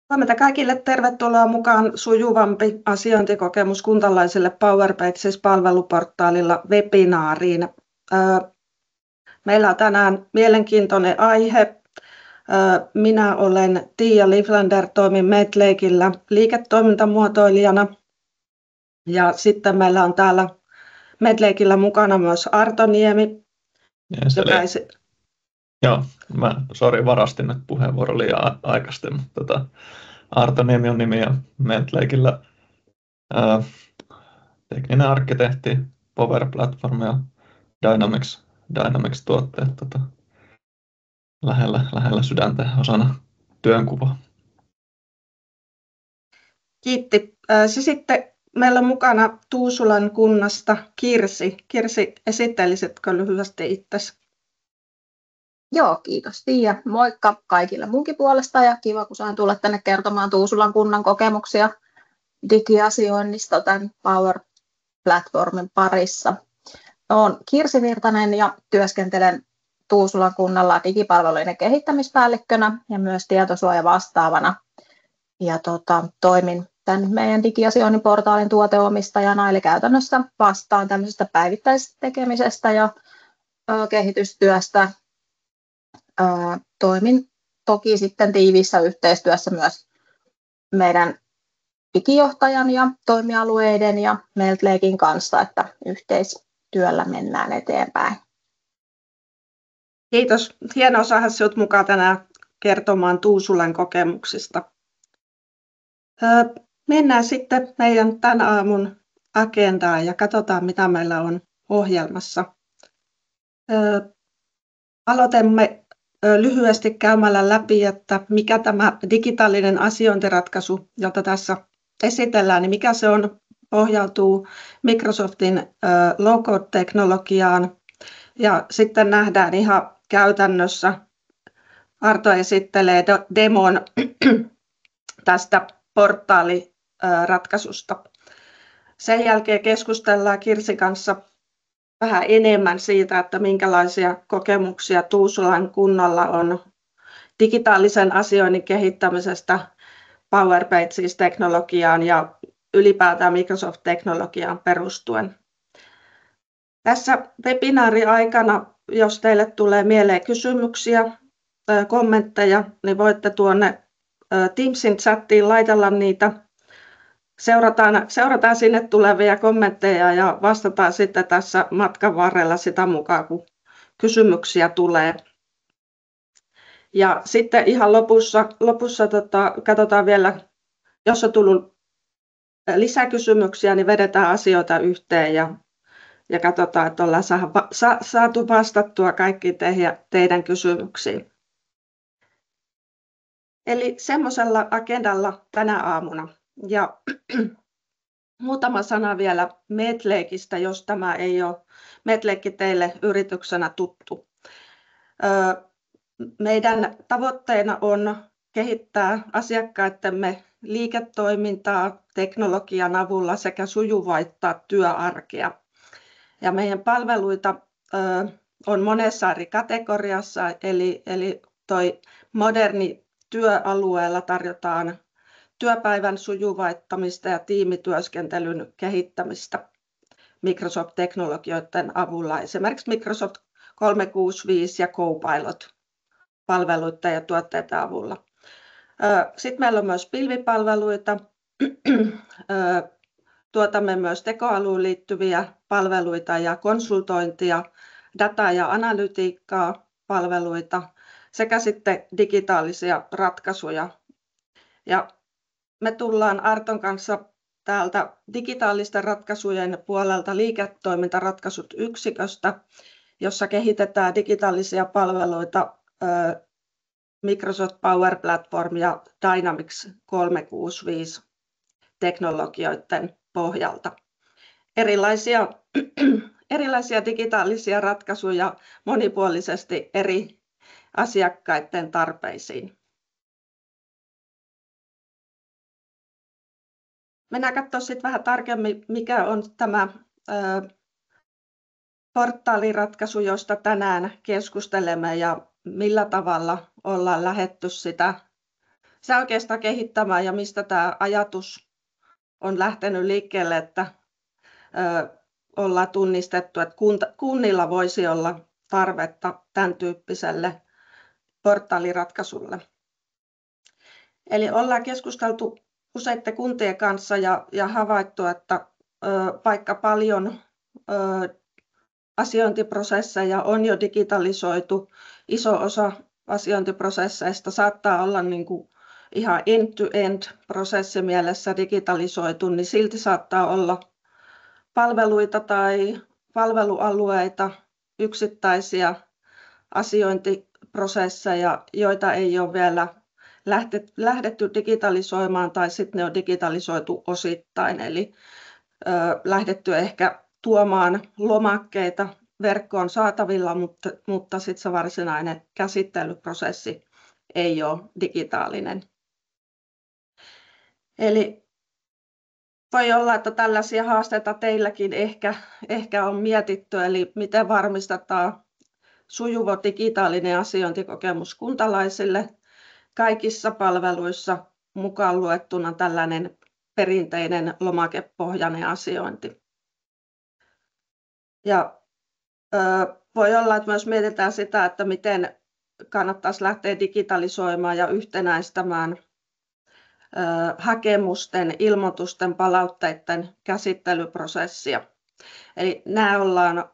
Huomenta kaikille, tervetuloa mukaan sujuvampi asiointikokemus kuntalaisille PowerPages-palveluportaalilla webinaariin. Meillä on tänään mielenkiintoinen aihe. Minä olen Tiia Liflander, toimin Medlakeillä liiketoimintamuotoilijana. Ja sitten meillä on täällä Medlakeillä mukana myös Arto Niemi. Joo, mä varastin nyt puheenvuoro liian aikaisesti, mutta Arto Niemi on nimi ja Medlakeillä tekninen arkkitehti, Power Platform ja Dynamics-tuotteet lähellä sydäntä osana työnkuvaa. Kiitti. Sitten meillä on mukana Tuusulan kunnasta Kirsi. Kirsi, esittelisitkö lyhyesti itsesi? Joo, kiitos Tiia. Moikka kaikille munkin puolesta ja kiva, kun saan tulla tänne kertomaan Tuusulan kunnan kokemuksia digiasioinnista tämän Power Platformin parissa. Olen Kirsi Virtanen ja työskentelen Tuusulan kunnalla digipalveluiden kehittämispäällikkönä ja myös tietosuojavastaavana. Ja toimin tämän meidän digiasioinnin portaalin tuoteomistajana, eli käytännössä vastaan tämmöisestä päivittäisestä tekemisestä ja kehitystyöstä. Toimin toki sitten tiiviissä yhteistyössä myös meidän digijohtajan ja toimialueiden ja Medlaken kanssa, että yhteistyöllä mennään eteenpäin. Kiitos. Hienoa saada sinut mukaan tänään kertomaan Tuusulan kokemuksista. Mennään sitten meidän tämän aamun agendaan ja katsotaan, mitä meillä on ohjelmassa. Aloitamme lyhyesti käymällä läpi, että mikä tämä digitaalinen asiointiratkaisu, jota tässä esitellään, niin mikä se on, pohjautuu Microsoftin low-code-teknologiaan. Ja sitten nähdään ihan käytännössä, Arto esittelee demon tästä portaaliratkaisusta. Sen jälkeen keskustellaan Kirsin kanssa vähän enemmän siitä, että minkälaisia kokemuksia Tuusulan kunnalla on digitaalisen asioinnin kehittämisestä PowerPages-teknologiaan ja ylipäätään Microsoft-teknologiaan perustuen. Tässä webinaari-aikana, jos teille tulee mieleen kysymyksiä, kommentteja, niin voitte tuonne Teamsin chattiin laitella niitä. Seurataan sinne tulevia kommentteja ja vastataan sitten tässä matkan varrella sitä mukaan, kun kysymyksiä tulee. Ja sitten ihan lopussa katsotaan vielä, jos on tullut lisäkysymyksiä, niin vedetään asioita yhteen ja katsotaan, että ollaan saatu vastattua kaikki teidän kysymyksiin. Eli semmoisella agendalla tänä aamuna. Ja muutama sana vielä Medlakeista, jos tämä ei ole Medlake teille yrityksenä tuttu. Meidän tavoitteena on kehittää asiakkaittemme liiketoimintaa teknologian avulla sekä sujuvoittaa työarkea. Ja meidän palveluita on monessa eri kategoriassa, eli toi moderni työalueella tarjotaan työpäivän sujuvoittamista ja tiimityöskentelyn kehittämistä Microsoft-teknologioiden avulla, esimerkiksi Microsoft 365 ja Copilot-palveluiden ja tuotteiden avulla. Sitten meillä on myös pilvipalveluita. Tuotamme myös tekoälyyn liittyviä palveluita ja konsultointia, dataa ja analytiikkaa palveluita sekä sitten digitaalisia ratkaisuja. Ja me tullaan Arton kanssa täältä digitaalisten ratkaisujen puolelta liiketoimintaratkaisut yksiköstä, jossa kehitetään digitaalisia palveluita Microsoft Power Platform ja Dynamics 365 teknologioiden pohjalta. Erilaisia digitaalisia ratkaisuja monipuolisesti eri asiakkaiden tarpeisiin. Mennään katsomaan sitten vähän tarkemmin, mikä on tämä portaaliratkaisu, josta tänään keskustelemme ja millä tavalla ollaan lähdetty sitä se oikeastaan kehittämään ja mistä tämä ajatus on lähtenyt liikkeelle, että ollaan tunnistettu, että kunnilla voisi olla tarvetta tämän tyyppiselle portaaliratkaisulle. Eli ollaan keskusteltu useiden kuntien kanssa ja havaittu, että vaikka paljon asiointiprosesseja on jo digitalisoitu, iso osa asiointiprosesseista saattaa olla niin kuin ihan end-to-end prosessimielessä digitalisoitu, niin silti saattaa olla palveluita tai palvelualueita, yksittäisiä asiointiprosesseja, joita ei ole vielä lähdetty digitalisoimaan tai sitten ne on digitalisoitu osittain. Eli lähdetty ehkä tuomaan lomakkeita verkkoon saatavilla, mutta sitten se varsinainen käsittelyprosessi ei ole digitaalinen. Eli voi olla, että tällaisia haasteita teilläkin ehkä on mietitty, eli miten varmistetaan sujuva digitaalinen asiointikokemus kuntalaisille kaikissa palveluissa, mukaan luettuna tällainen perinteinen lomakepohjainen asiointi. Ja voi olla, että myös mietitään sitä, että miten kannattaisi lähteä digitalisoimaan ja yhtenäistämään hakemusten, ilmoitusten, palautteiden käsittelyprosessia. Eli nämä ollaan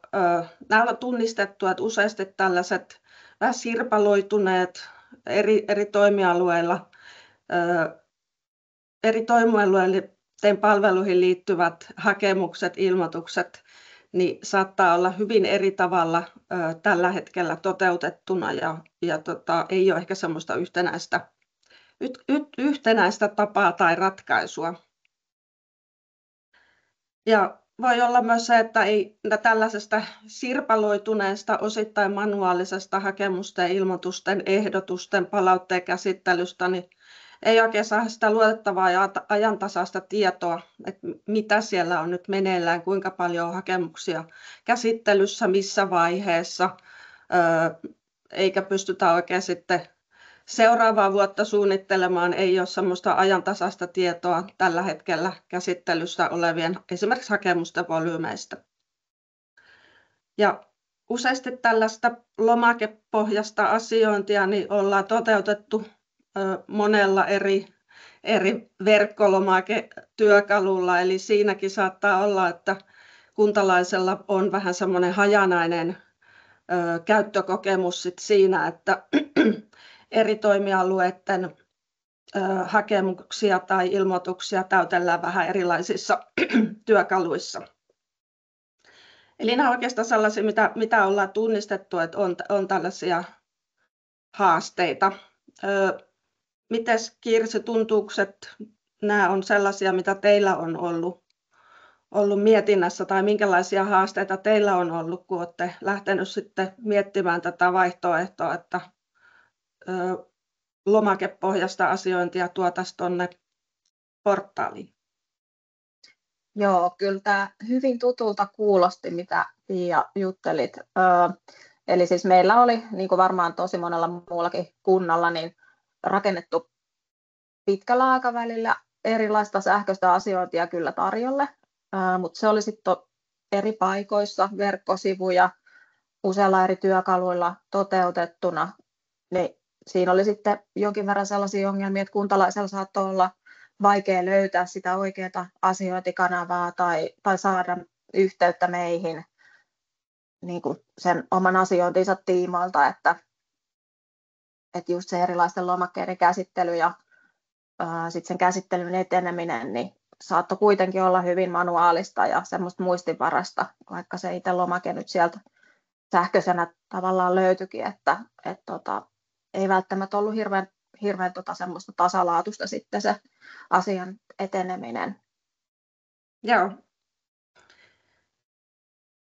tunnistettu, että useasti tällaiset vähän sirpaloituneet eri toimialueilla, eri toimialueiden palveluihin liittyvät hakemukset, ilmoitukset, niin saattaa olla hyvin eri tavalla tällä hetkellä toteutettuna ja ei ole ehkä semmoista yhtenäistä tapaa tai ratkaisua. Ja voi olla myös se, että tällaisesta sirpaloituneesta, osittain manuaalisesta hakemusten, ilmoitusten, ehdotusten, palautteen käsittelystä, niin ei oikein saa sitä luotettavaa ja ajantasaista tietoa, että mitä siellä on nyt meneillään, kuinka paljon on hakemuksia käsittelyssä, missä vaiheessa, eikä pystytä oikein sitten seuraavaa vuotta suunnittelemaan, ei ole sellaista ajantasaista tietoa tällä hetkellä käsittelyssä olevien esimerkiksi hakemusten volyymeista. Ja useasti tällaista lomakepohjaista asiointia niin ollaan toteutettu monella eri verkkolomaketyökalulla, eli siinäkin saattaa olla, että kuntalaisella on vähän semmoinen hajanainen käyttökokemus sit siinä, että eri toimialueiden hakemuksia tai ilmoituksia täytellään vähän erilaisissa työkaluissa. Eli nämä ovat oikeastaan sellaisia, mitä ollaan tunnistettu, että on tällaisia haasteita. Mites Kirsi, tuntuuko, että nämä on sellaisia, mitä teillä on ollut mietinnässä tai minkälaisia haasteita teillä on ollut, kun olette lähtenyt sitten miettimään tätä vaihtoehtoa, että lomakepohjaista asiointia tuotaisiin tuonne portaaliin? Joo, kyllä tämä hyvin tutulta kuulosti, mitä Pia juttelit. Eli siis meillä oli, niin kuin varmaan tosi monella muullakin kunnalla, niin rakennettu pitkällä aikavälillä erilaista sähköistä asiointia kyllä tarjolle, mutta se oli sitten eri paikoissa, verkkosivuja, useilla eri työkaluilla toteutettuna. Niin siinä oli sitten jonkin verran sellaisia ongelmia, että kuntalaisella saattoi olla vaikea löytää sitä oikeaa asiointikanavaa tai saada yhteyttä meihin niin kuin sen oman asiointinsa tiimoilta, että just se erilaisten lomakkeiden käsittely ja sitten sen käsittelyn eteneminen niin saattoi kuitenkin olla hyvin manuaalista ja semmoista muistinvarasta, vaikka se itse lomake nyt sieltä sähköisenä tavallaan löytyikin, että ei välttämättä ollut hirveän semmoista tasalaatusta sitten se asian eteneminen. Joo,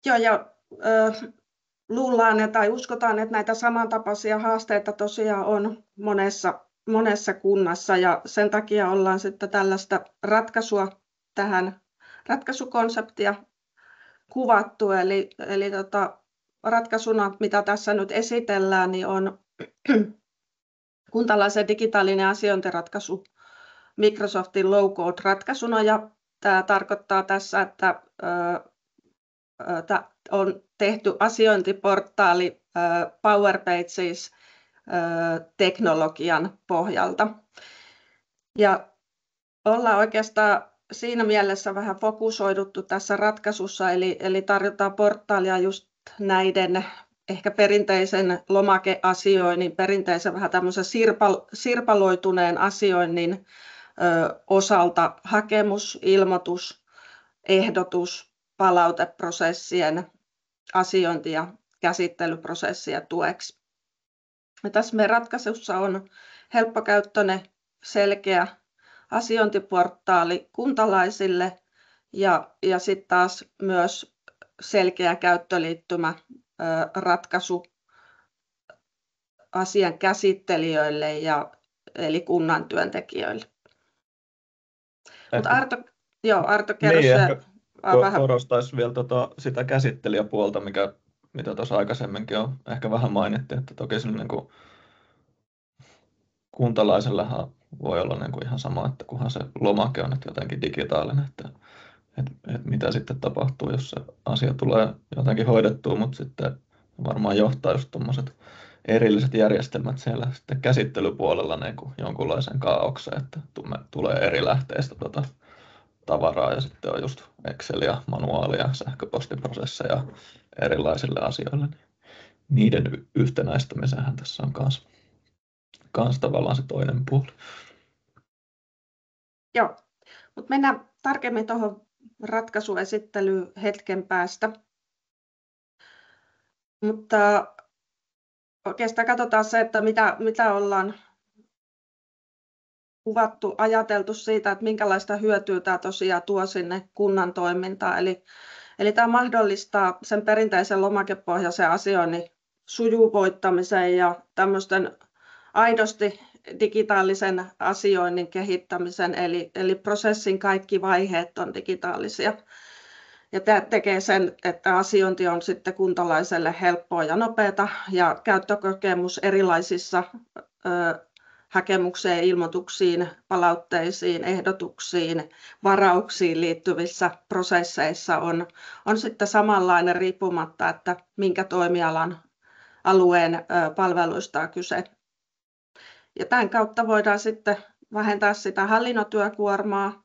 ja luullaan tai uskotaan, että näitä samantapaisia haasteita tosiaan on monessa kunnassa ja sen takia ollaan sitten tällaista ratkaisukonseptia kuvattu. Eli ratkaisuna, mitä tässä nyt esitellään, niin on kuntalaisen digitaalinen asiointiratkaisu Microsoftin low-code-ratkaisuna, ja tämä tarkoittaa tässä, että on tehty asiointiportaali PowerPages-teknologian pohjalta. Ja ollaan oikeastaan siinä mielessä vähän fokusoiduttu tässä ratkaisussa, eli tarjotaan portaalia just näiden ehkä perinteisen lomakeasioinnin, perinteisen vähän tämmöisen sirpaloituneen asioinnin osalta hakemus, ilmoitus, ehdotus, palauteprosessien asiointi- ja käsittelyprosessien tueksi. Ja tässä meidän ratkaisussa on helppokäyttöinen, selkeä asiointiportaali kuntalaisille ja sitten taas myös selkeä käyttöliittymä ratkaisu asian käsittelijöille eli kunnan työntekijöille. Mutta Arto kerro niin, se vähän. Korostaisi vielä sitä käsittelijäpuolta, mitä tuossa aikaisemminkin on ehkä vähän mainittiin, että toki niin kuin kuntalaisellahan voi olla niin kuin ihan sama, että kunhan se lomake on nyt jotenkin digitaalinen, että mitä sitten tapahtuu, jos se asia tulee jotenkin hoidettua, mutta sitten varmaan johtaa just tuommoiset erilliset järjestelmät siellä sitten käsittelypuolella niin kuin jonkunlaisen kaaokseen, että tulee eri lähteistä tavaraa ja sitten on just Excelia, manuaalia, sähköpostiprosesseja erilaisille asioille. Niiden yhtenäistämisenhän tässä on kans tavallaan se toinen puoli. Joo, mutta mennään tarkemmin tuohon ratkaisuesittelyyn hetken päästä. Mutta oikeastaan katsotaan se, että mitä ollaan kuvattu, ajateltu siitä, että minkälaista hyötyä tämä tosiaan tuo sinne kunnan toimintaan. Eli tämä mahdollistaa sen perinteisen lomakepohjaisen asioinnin sujuvoittamisen ja tämmöisten aidosti digitaalisen asioinnin kehittämisen, eli prosessin kaikki vaiheet on digitaalisia. Ja tämä tekee sen, että asiointi on sitten kuntalaiselle helppoa ja nopeata, ja käyttökokemus erilaisissa hakemukseen, ilmoituksiin, palautteisiin, ehdotuksiin, varauksiin liittyvissä prosesseissa on sitten samanlainen riippumatta, että minkä toimialan alueen palveluista on kyse. Ja tämän kautta voidaan sitten vähentää sitä hallinnon työkuormaa,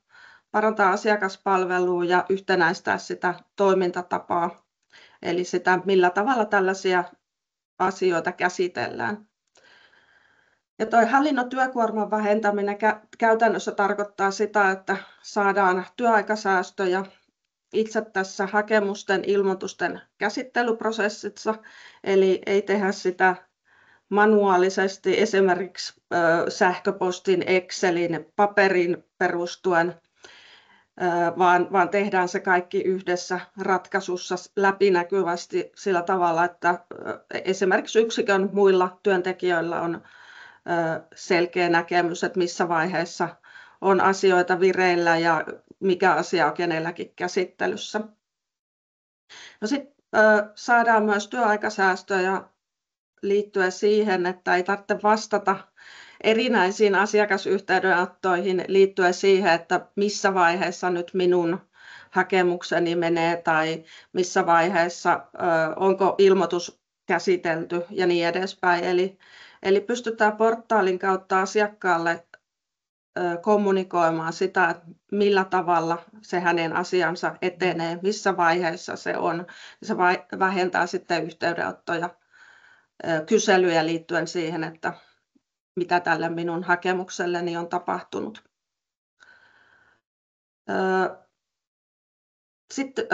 parantaa asiakaspalvelua ja yhtenäistää sitä toimintatapaa, eli sitä, millä tavalla tällaisia asioita käsitellään. Ja tuo hallinnon työkuorman vähentäminen käytännössä tarkoittaa sitä, että saadaan työaikasäästöjä itse tässä hakemusten, ilmoitusten käsittelyprosessissa, eli ei tehdä sitä manuaalisesti esimerkiksi sähköpostin, Excelin, paperin perustuen, vaan tehdään se kaikki yhdessä ratkaisussa läpinäkyvästi sillä tavalla, että esimerkiksi yksikön muilla työntekijöillä on selkeä näkemys, että missä vaiheessa on asioita vireillä ja mikä asia on kenelläkin käsittelyssä. No sitten saadaan myös työaikasäästöjä liittyen siihen, että ei tarvitse vastata erinäisiin asiakasyhteydenottoihin liittyen siihen, että missä vaiheessa nyt minun hakemukseni menee tai missä vaiheessa onko ilmoitus käsitelty ja niin edespäin. Eli pystytään portaalin kautta asiakkaalle kommunikoimaan sitä, että millä tavalla se hänen asiansa etenee, missä vaiheessa se on. Se vähentää sitten yhteydenottoja, kyselyjä liittyen siihen, että mitä tälle minun hakemukselleni on tapahtunut. Sitten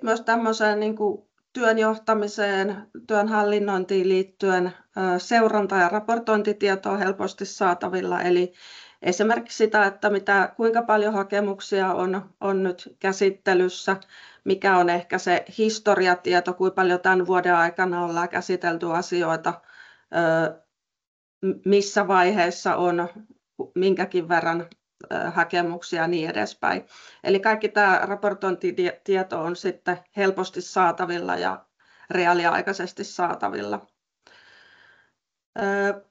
myös tämmöiseen niin kuin työn johtamiseen, työn hallinnointiin liittyen seuranta- ja raportointitietoa on helposti saatavilla. Eli esimerkiksi sitä, että kuinka paljon hakemuksia on nyt käsittelyssä, mikä on ehkä se historiatieto, kuinka paljon tämän vuoden aikana ollaan käsitelty asioita, missä vaiheessa on minkäkin verran hakemuksia ja niin edespäin. Eli kaikki tämä raportointitieto on sitten helposti saatavilla ja reaaliaikaisesti saatavilla.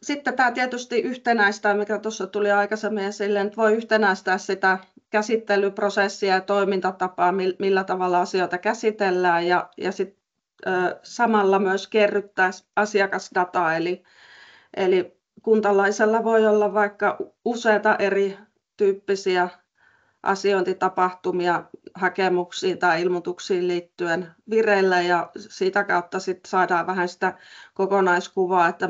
Sitten tämä tietysti yhtenäistää, mikä tuossa tuli aikaisemmin esille, että voi yhtenäistää sitä käsittelyprosessia ja toimintatapaa, millä tavalla asioita käsitellään ja sit, samalla myös kerryttää asiakasdataa, eli kuntalaisella voi olla vaikka useita eri tyyppisiä asiointitapahtumia hakemuksiin tai ilmoituksiin liittyen vireillä ja siitä kautta sit saadaan vähän sitä kokonaiskuvaa, että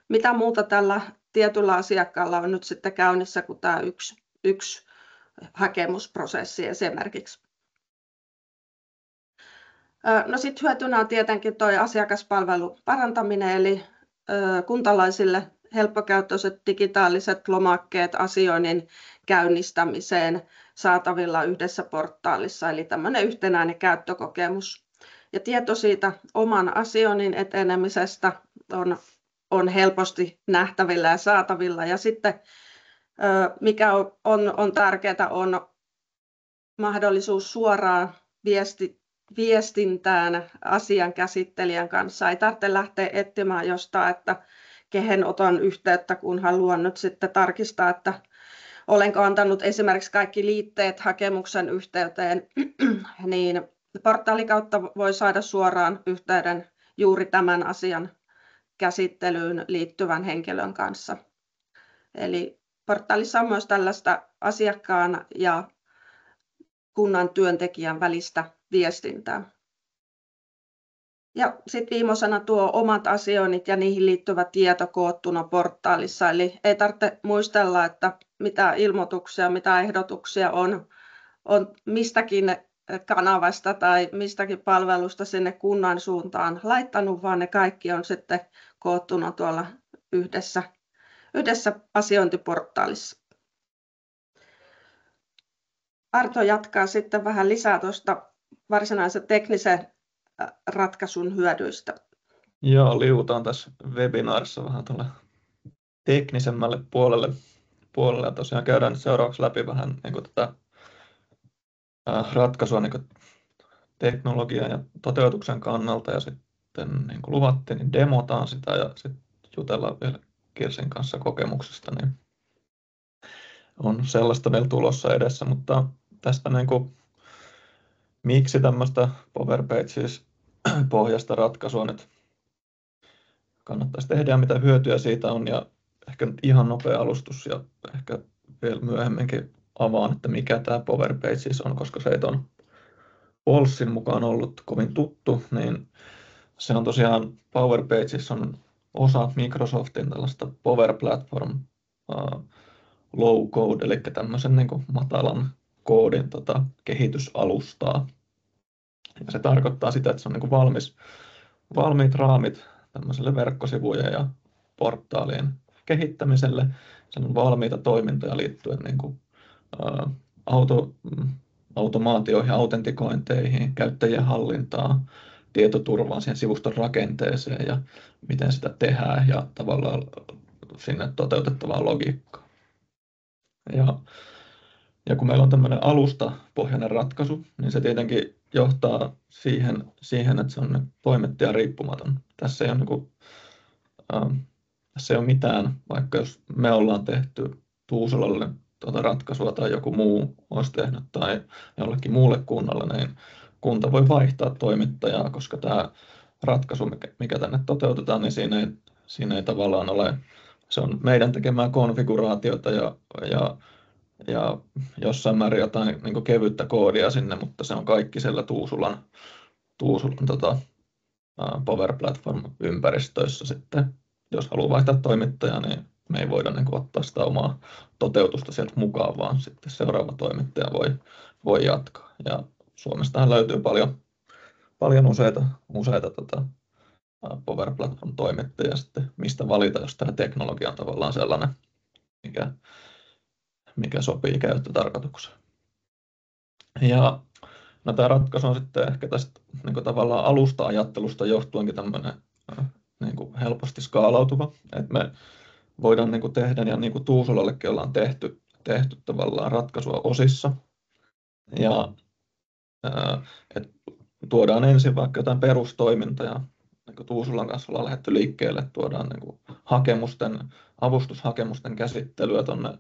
mitä muuta tällä tietyllä asiakkaalla on nyt sitten käynnissä kuin tämä yksi hakemusprosessi esimerkiksi. No sitten hyötynä on tietenkin tuo asiakaspalvelun parantaminen, eli kuntalaisille helppokäyttöiset digitaaliset lomakkeet asioinnin käynnistämiseen saatavilla yhdessä portaalissa, eli tämmöinen yhtenäinen käyttökokemus. Ja tieto siitä oman asioinnin etenemisestä on helposti nähtävillä ja saatavilla. Ja sitten mikä on tärkeää, on mahdollisuus suoraan viestintään asian käsittelijän kanssa. Ei tarvitse lähteä etsimään jostain, että kehen otan yhteyttä, kun haluan nyt sitten tarkistaa, että olenko antanut esimerkiksi kaikki liitteet hakemuksen yhteyteen, niin portaalin kautta voi saada suoraan yhteyden juuri tämän asian käsittelyyn liittyvän henkilön kanssa. Eli portaalissa on myös tällaista asiakkaan ja kunnan työntekijän välistä viestintää. Ja sitten viimeisenä tuo omat asioinnit ja niihin liittyvä tieto koottuna portaalissa. Eli ei tarvitse muistella, että mitä ilmoituksia, mitä ehdotuksia on mistäkin kanavasta tai mistäkin palvelusta sinne kunnan suuntaan laittanut, vaan ne kaikki on sitten koottuna tuolla yhdessä asiointiportaalissa. Arto jatkaa sitten vähän lisää tuosta varsinaisen teknisen ratkaisun hyödyistä. Joo, liutaan tässä webinaarissa vähän tuolle teknisemmälle puolelle. Tosiaan käydään nyt seuraavaksi läpi vähän niin kuin tätä ratkaisua niin kuin teknologian ja toteutuksen kannalta, ja sitten niin kuin luvattiin, niin demotaan sitä ja sitten jutellaan vielä Kirsin kanssa kokemuksesta, niin on sellaista vielä tulossa edessä, mutta tästä niin kuin, miksi tämmöistä Power Pages pohjasta ratkaisua nyt kannattaisi tehdä ja mitä hyötyä siitä on, ja ehkä nyt ihan nopea alustus ja ehkä vielä myöhemminkin avaan, että mikä tämä Power Pages on, koska se ei on Polssin mukaan ollut kovin tuttu, niin se on tosiaan, Power Pages on osa Microsoftin tällaista Power Platform low code, eli tämmöisen niin kuin matalan koodin kehitysalustaa. Ja se tarkoittaa sitä, että se on niin kuin valmiit raamit tämmöiselle verkkosivujen ja portaalien kehittämiselle. Se on valmiita toimintoja liittyen niin kuin, automaatioihin, autentikointeihin, käyttäjien hallintaan, tietoturvaan, siihen sivuston rakenteeseen ja miten sitä tehdään ja tavallaan sinne toteutettavaa logiikkaa. Ja kun meillä on tämmöinen alustapohjainen ratkaisu, niin se tietenkin johtaa siihen että se on toimittajan riippumaton. Tässä ei ole mitään, vaikka jos me ollaan tehty Tuusulolle ratkaisua tai joku muu olisi tehnyt tai jollekin muulle kunnalle, niin kunta voi vaihtaa toimittajaa, koska tämä ratkaisu, mikä tänne toteutetaan, niin siinä ei tavallaan ole, se on meidän tekemää konfiguraatiota ja jossain määrin jotain niin kuin kevyttä koodia sinne, mutta se on kaikki siellä Tuusulan Power Platform-ympäristöissä sitten. Jos haluaa vaihtaa toimittajaa, niin me ei voida niin kuin ottaa sitä omaa toteutusta sieltä mukaan, vaan sitten seuraava toimittaja voi jatkaa. Ja Suomestahan löytyy paljon useita Power Platform-toimittajia sitten, mistä valita, jos tämä teknologia on tavallaan sellainen, mikä sopii käyttötarkoitukseen. Ja no, tämä ratkaisu on sitten ehkä tästä niin kuin tavallaan alusta-ajattelusta johtuenkin tämmöinen niin kuin helposti skaalautuva, että me voidaan niin kuin tehdä, ja niin kuin Tuusulallekin ollaan tehty tavallaan ratkaisua osissa, ja että tuodaan ensin vaikka jotain perustoimintoja niin Tuusulan kanssa ollaan lähdetty liikkeelle, että tuodaan niin avustushakemusten käsittelyä tuonne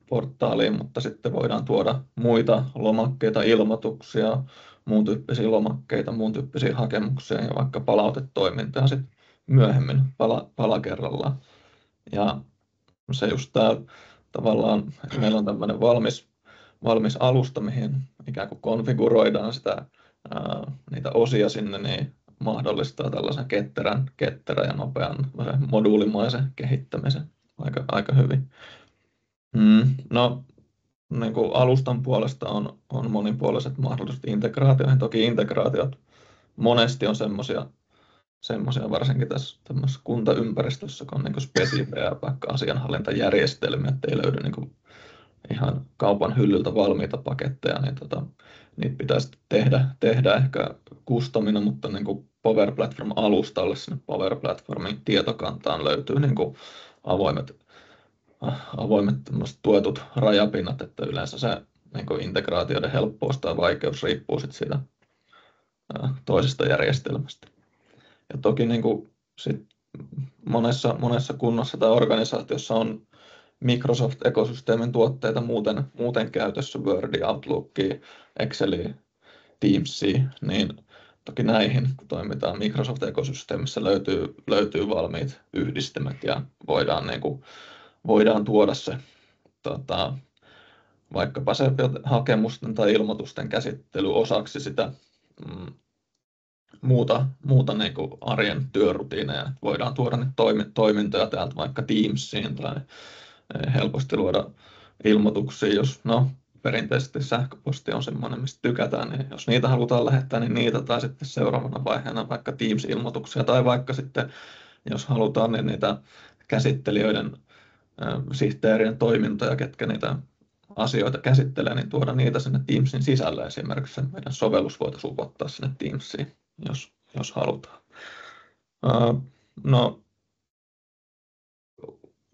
portaaliin, mutta sitten voidaan tuoda muita lomakkeita, ilmoituksia, muun tyyppisiä lomakkeita, muun tyyppisiä hakemuksia ja vaikka palautetoimintaa sitten myöhemmin pala kerrallaan. Ja se just tämä tavallaan, että meillä on tämmöinen valmis alusta, mihin ikään kuin konfiguroidaan niitä osia sinne, niin mahdollistaa tällaisen ketterän ja nopean moduulimaisen kehittämisen aika hyvin. No, niin kuin alustan puolesta on monipuoliset mahdollisuudet integraatioihin. Toki integraatiot monesti on semmoisia varsinkin tässä kuntaympäristössä, kun on niin spesifejä vaikka asianhallintajärjestelmiä, ettei löydy niin ihan kaupan hyllyltä valmiita paketteja, niin niitä pitäisi tehdä ehkä customina, mutta niin kuin Power Platform-alustalle sinne Power Platformin tietokantaan löytyy niin kuin avoimet tuetut rajapinnat, että yleensä se niin kuin integraatioiden helppous tai vaikeus riippuu sit siitä toisesta järjestelmästä. Ja toki niin kuin sit monessa kunnassa tai organisaatiossa on Microsoft-ekosysteemin tuotteita muuten käytössä, Wordia, Outlookia, Excelia, Teamsia, niin toki näihin, kun toimitaan Microsoft-ekosysteemissä, löytyy valmiit yhdistelmät ja voidaan tuoda se vaikkapa se hakemusten tai ilmoitusten käsittely osaksi sitä muuta niin kuin arjen työrutiineja. Voidaan tuoda niitä toimintoja täältä vaikka Teamsiin tai helposti luoda ilmoituksia, jos perinteisesti sähköposti on semmoinen, mistä tykätään, niin jos niitä halutaan lähettää, niin niitä, tai sitten seuraavana vaiheena vaikka Teams-ilmoituksia, tai vaikka sitten, jos halutaan, niin niitä käsittelijöiden sihteerien toimintoja, ketkä niitä asioita käsittelee, niin tuoda niitä sinne Teamsin sisällä. Esimerkiksi meidän sovellus voitaisiin upottaa sinne Teamsiin, jos halutaan. No,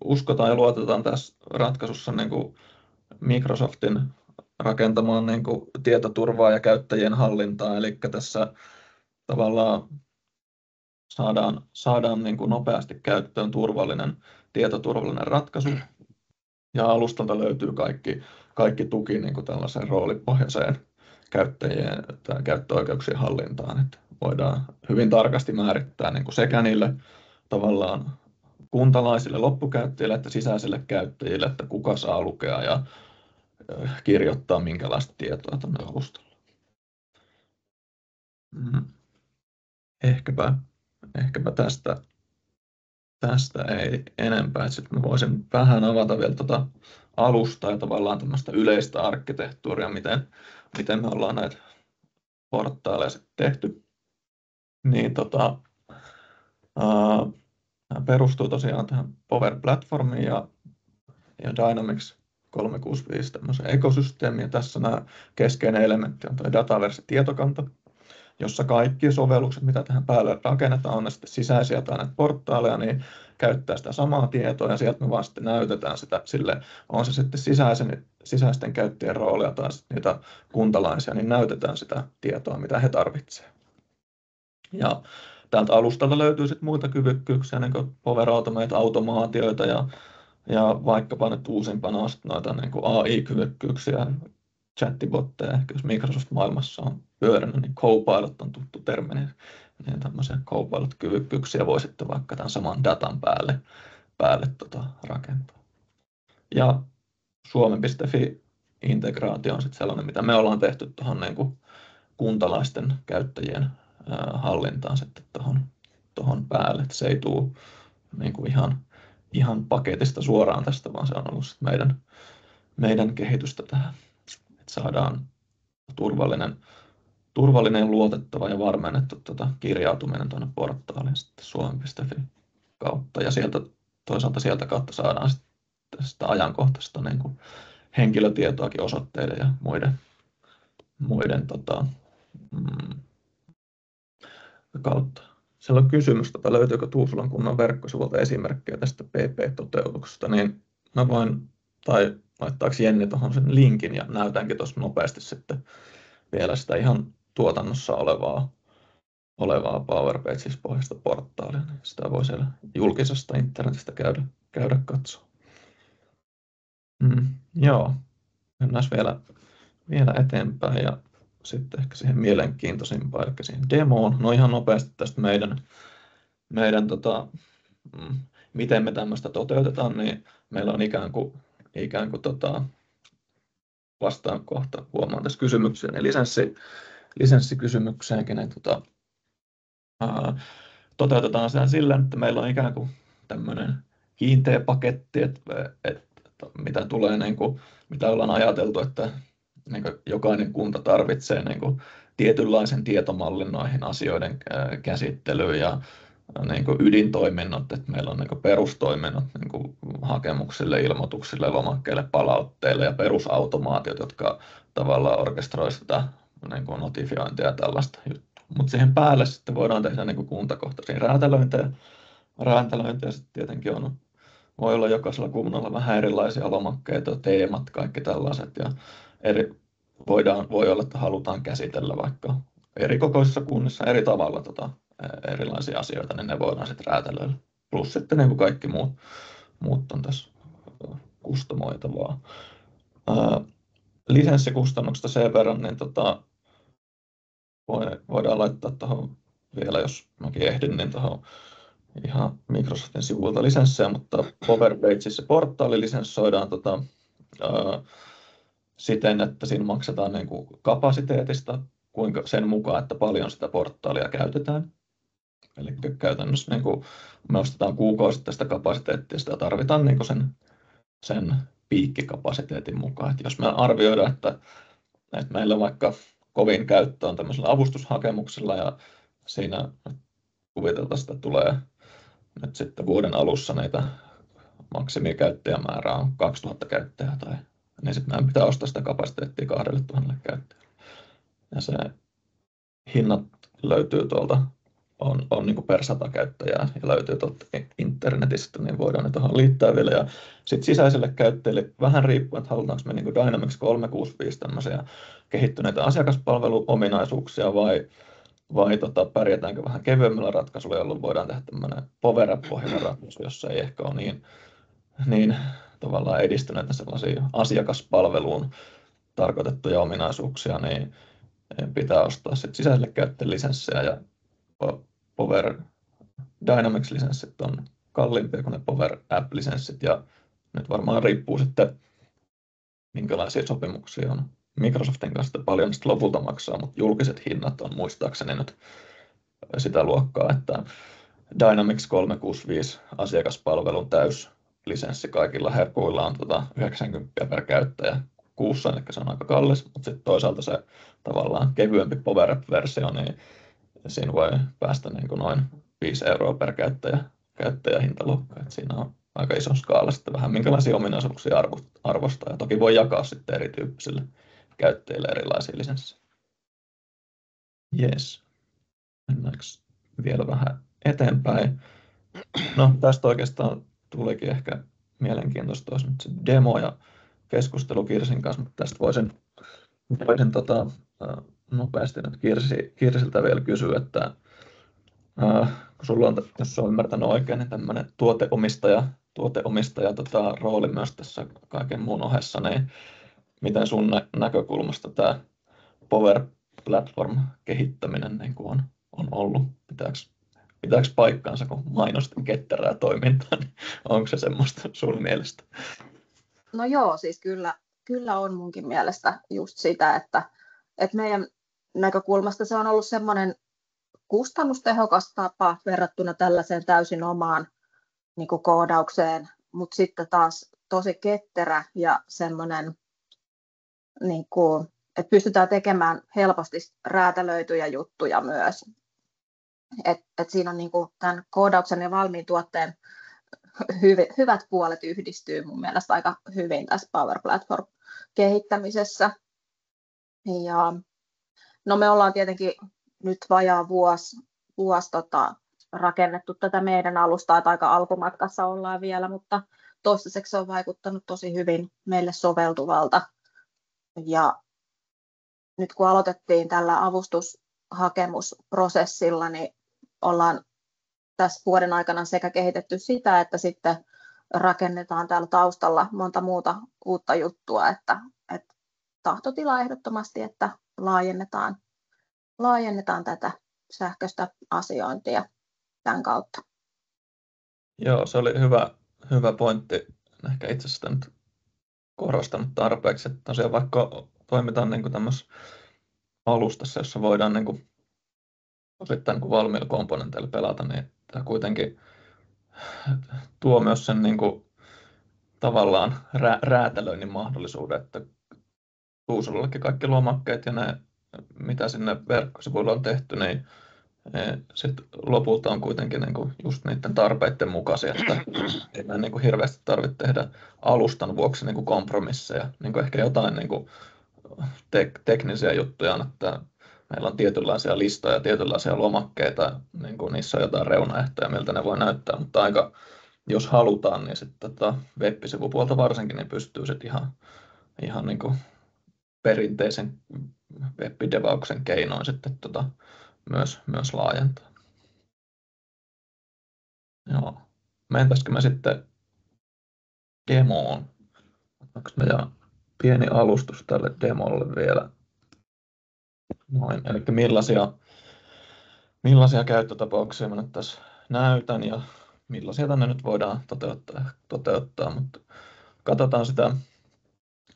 uskotaan ja luotetaan tässä ratkaisussa niin kuin Microsoftin rakentamaan niin kuin tietoturvaa ja käyttäjien hallintaa, eli tässä tavallaan saadaan niin kuin nopeasti käyttöön tietoturvallinen ratkaisu, ja alustalta löytyy kaikki tuki niin kuin tällaiseen roolipohjaiseen käyttäjien tai käyttöoikeuksien hallintaan, että voidaan hyvin tarkasti määrittää niin kuin sekä niille tavallaan kuntalaisille loppukäyttäjille että sisäisille käyttäjille, että kuka saa lukea ja kirjoittaa minkälaista tietoa tuonne alustalle. Ehkäpä tästä ei enempää. Sitten mä voisin vähän avata vielä tuota alustaa ja tavallaan tämmöistä yleistä arkkitehtuuria, miten me ollaan näitä portaaleja sitten tehty. Niin perustuu tosiaan tähän Power Platformiin ja Dynamics 365 tämmöiseen ekosysteemiin. Ja tässä nämä keskeinen elementti on tuo Dataverse-tietokanta, jossa kaikki sovellukset, mitä tähän päälle rakennetaan, on ne sitten sisäisiä tai näitä portaaleja, niin käyttää sitä samaa tietoa ja sieltä me vaan sitten näytetään sitä sille, on se sitten sisäisten käyttäjien roolia tai sitten niitä kuntalaisia, niin näytetään sitä tietoa, mitä he tarvitsevat. Ja täältä alustalta löytyy sitten muita kyvykkyyksiä, niin kuin Power Automate, automaatioita ja vaikkapa nyt uusimpana noita niin kuin AI-kyvykkyyksiä, chattibotteja, ehkä jos Microsoft-maailmassa on pyörinyt, niin Copilot on tuttu termi, niin tämmöisiä Copilot-kyvykkyyksiä voi sitten vaikka tämän saman datan päälle rakentaa. Ja Suomi.fi-integraatio on sitten sellainen, mitä me ollaan tehty tuohon niin kuin kuntalaisten käyttäjien hallintaan sitten tuohon päälle, että se ei tule niin kuin ihan paketista suoraan tästä, vaan se on ollut sitten meidän kehitystä tähän, että saadaan turvallinen, luotettava ja varmennettu kirjautuminen tuonne portaaliin sitten Suomi.fi kautta, ja toisaalta sieltä kautta saadaan sitä ajankohtaista niin kuin henkilötietoakin osoitteiden ja muiden kautta. Siellä on kysymys, löytyykö Tuusulan kunnan verkkosivulta esimerkkejä tästä PP-toteutuksesta, niin mä voin, tai laittaako Jenni tuohon sen linkin ja näytänkin tuossa nopeasti sitten vielä sitä ihan tuotannossa olevaa olevaa Power Pages-pohjaista portaalia, niin sitä voi siellä julkisesta internetistä käydä katsoa. Joo, mennään vielä eteenpäin ja sitten ehkä siihen mielenkiintoisimpaan, eli siihen demoon. No ihan nopeasti tästä meidän miten me tämmöistä toteutetaan, niin meillä on ikään kuin vastaan kohta, huomaan tässä kysymyksiä, niin lisenssikysymykseenkin, niin toteutetaan sitä sillä, että meillä on ikään kuin tämmöinen kiinteä paketti, että mitä tulee, niin kuin, mitä ollaan ajateltu, että niin kuin jokainen kunta tarvitsee niin kuin tietynlaisen tietomallin noihin asioiden käsittelyyn ja niin kuin ydintoiminnot, että meillä on niin kuin perustoiminnot niin kuin hakemuksille, ilmoituksille, lomakkeille, palautteille ja perusautomaatiot, jotka tavallaan orkestroivat sitä niin kuin notifiointia ja tällaista juttua. Mutta siihen päälle sitten voidaan tehdä niin kuin kuntakohtaisia räätälöintejä. Räätälöintejä sitten tietenkin voi olla jokaisella kunnalla vähän erilaisia lomakkeita, teemat, kaikki tällaiset. Ja voi olla, että halutaan käsitellä vaikka eri kokoisissa kunnissa eri tavalla erilaisia asioita, niin ne voidaan sitten räätälöillä. Plus sitten niin kuin kaikki muut on tässä kustomoitavaa. Lisenssikustannukset sen verran, niin voidaan laittaa tuohon vielä, jos mäkin ehdin, niin tuohon ihan Microsoftin sivuilta lisenssejä, mutta Power Pagesissa portaali lisenssoidaan siten, että siinä maksetaan niin kuin kapasiteetista sen mukaan, että paljon sitä portaalia käytetään. Eli käytännössä niin kuin me ostetaan kuukausittaista kapasiteettia, sitä tarvitaan niin kuin sen piikkikapasiteetin mukaan. Että jos me arvioidaan, että meillä vaikka kovin käyttö on tämmöisellä avustushakemuksella ja siinä kuviteltaisiin, että tulee nyt sitten vuoden alussa näitä maksimikäyttäjämäärää on 2000 käyttäjää, niin sitten meidän pitää ostaa sitä kapasiteettia 2000 käyttäjälle. Ja se hinnat löytyy tuolta, on niin kuin per 100 käyttäjää ja löytyy tuolta internetistä, niin voidaan ne tuohon liittää vielä. Ja sitten sisäiselle käyttäjille vähän riippuen, että halutaanko me niin kuin Dynamics 365 tämmöisiä kehittyneitä asiakaspalveluominaisuuksia vai pärjätäänkö vähän kevyemmällä ratkaisulla, jolloin voidaan tehdä tämmöinen Power App-pohjainen ratkaisu, jossa ei ehkä ole niin tavallaan edistyneitä sellaisia asiakaspalveluun tarkoitettuja ominaisuuksia, niin pitää ostaa sitten sisäiselle käyttäjille lisenssejä ja Power Dynamics-lisenssit on kalliimpia kuin ne Power App-lisenssit ja nyt varmaan riippuu sitten minkälaisia sopimuksia on Microsoftin kanssa paljon sitten lopulta maksaa, mutta julkiset hinnat on muistaakseni nyt sitä luokkaa, että Dynamics 365 asiakaspalvelun täyslisenssi kaikilla herkuilla on 90 per käyttäjä kuussa, eli se on aika kallis, mutta sitten toisaalta se tavallaan kevyempi Power App-versio, niin siinä voi päästä niin kuin noin 5 € per käyttäjä hintaluokka, että siinä on aika iso skaala sitten vähän minkälaisia ominaisuuksia arvostaa, ja toki voi jakaa sitten erityyppisille käyttäjille erilaisia lisenssejä. Yes. Mennäänkö vielä vähän eteenpäin? No tästä oikeastaan tulikin ehkä mielenkiintoista, olisi nyt se demo ja keskustelu Kirsin kanssa, mutta tästä voisin nopeasti nyt Kirsiltä vielä kysyä, että kun sulla on, jos olen ymmärtänyt oikein, niin tämmöinen tuoteomistaja rooli myös tässä kaiken muun ohessa, niin miten sun näkökulmasta tämä Power Platform-kehittäminen niin kuin on ollut? Pitääkö paikkaansa, kun mainostin ketterää toimintaa, niin onko se semmoista sun mielestä? No joo, siis kyllä on munkin mielestä just sitä, että meidän näkökulmasta se on ollut semmoinen kustannustehokas tapa verrattuna tällaiseen täysin omaan niin kuin koodaukseen, mutta sitten taas tosi ketterä ja semmoinen, niin kuin, että pystytään tekemään helposti räätälöityjä juttuja myös. Et siinä on niin kuin tämän koodauksen ja valmiin tuotteen hyvät puolet yhdistyy mun mielestä aika hyvin tässä Power Platform-kehittämisessä. Ja, no me ollaan tietenkin nyt vajaa vuosi rakennettu tätä meidän alustaa, että aika alkumatkassa ollaan vielä, mutta toistaiseksi se on vaikuttanut tosi hyvin meille soveltuvalta. Ja nyt kun aloitettiin tällä hakemusprosessilla, niin ollaan tässä vuoden aikana sekä kehitetty sitä, että sitten rakennetaan täällä taustalla monta muuta uutta juttua, että tahtotila ehdottomasti, että laajennetaan tätä sähköistä asiointia tämän kautta. Joo, se oli hyvä pointti. Ehkä itse sitä nyt korostanut tarpeeksi, että tosiaan vaikka toimitaan niin kuin tämmöisessä alustassa, jossa voidaan niin kuin osittain niin kuin valmiilla komponenteilla pelata, niin tämä kuitenkin tuo myös sen niin kuin tavallaan räätälöinnin mahdollisuuden, että Tuusulallekin kaikki lomakkeet ja ne, mitä sinne verkkosivuilla on tehty, niin sitten lopulta on kuitenkin niin kuin just niiden tarpeiden mukaisia, että ei meidän niin kuin hirveästi tarvitse tehdä alustan vuoksi niin kuin kompromisseja, niin kuin ehkä jotain niin kuin teknisiä juttuja, että meillä on tietynlaisia listoja, tietynlaisia lomakkeita, niin kuin niissä on jotain reunaehtoja, miltä ne voi näyttää, mutta aika, jos halutaan, niin sitten web-sivupuolta varsinkin, niin pystyy sitten ihan niin kuin perinteisen web-devauksen keinoin sitten myös laajentaa. Joo. Mentäisikö me sitten demoon? Onko meidän pieni alustus tälle demolle vielä? Noin. Eli millaisia käyttötapauksia mä nyt tässä näytän ja millaisia tänne nyt voidaan toteuttaa, mutta katsotaan sitä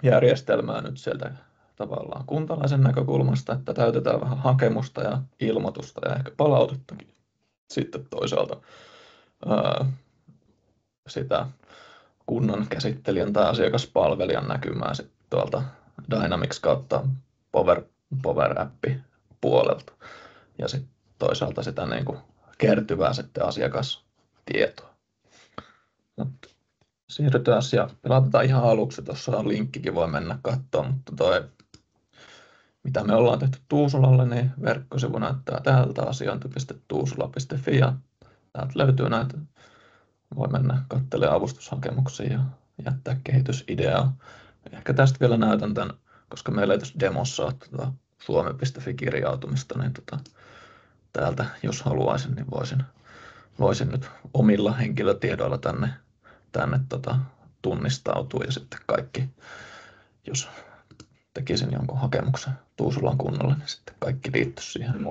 järjestelmää nyt sieltä tavallaan kuntalaisen näkökulmasta, että täytetään vähän hakemusta ja ilmoitusta ja ehkä palautettakin. Sitten toisaalta sitä kunnan käsittelijän tai asiakaspalvelijan näkymää sitten tuolta Dynamics kautta Power Appi puolelta ja sitten toisaalta sitä niin kuin kertyvää sitten asiakastietoa. Siirrytään ja pelataan ihan aluksi, tuossa on linkkikin, voi mennä katsomaan, mutta mitä me ollaan tehty Tuusulalle, niin verkkosivu näyttää täältä asiointi.tuusula.fi ja täältä löytyy näitä. Voi mennä katselemaan avustushakemuksia ja jättää kehitysideaa. Ehkä tästä vielä näytän tämän, koska meillä ei tässä demossa ole suomi.fi-kirjautumista, niin täältä, jos haluaisin, niin voisin nyt omilla henkilötiedoilla tänne tunnistautua ja sitten kaikki, jos tekisin jonkun hakemuksen Tuusulan kunnalle, niin sitten kaikki liittyisi siihen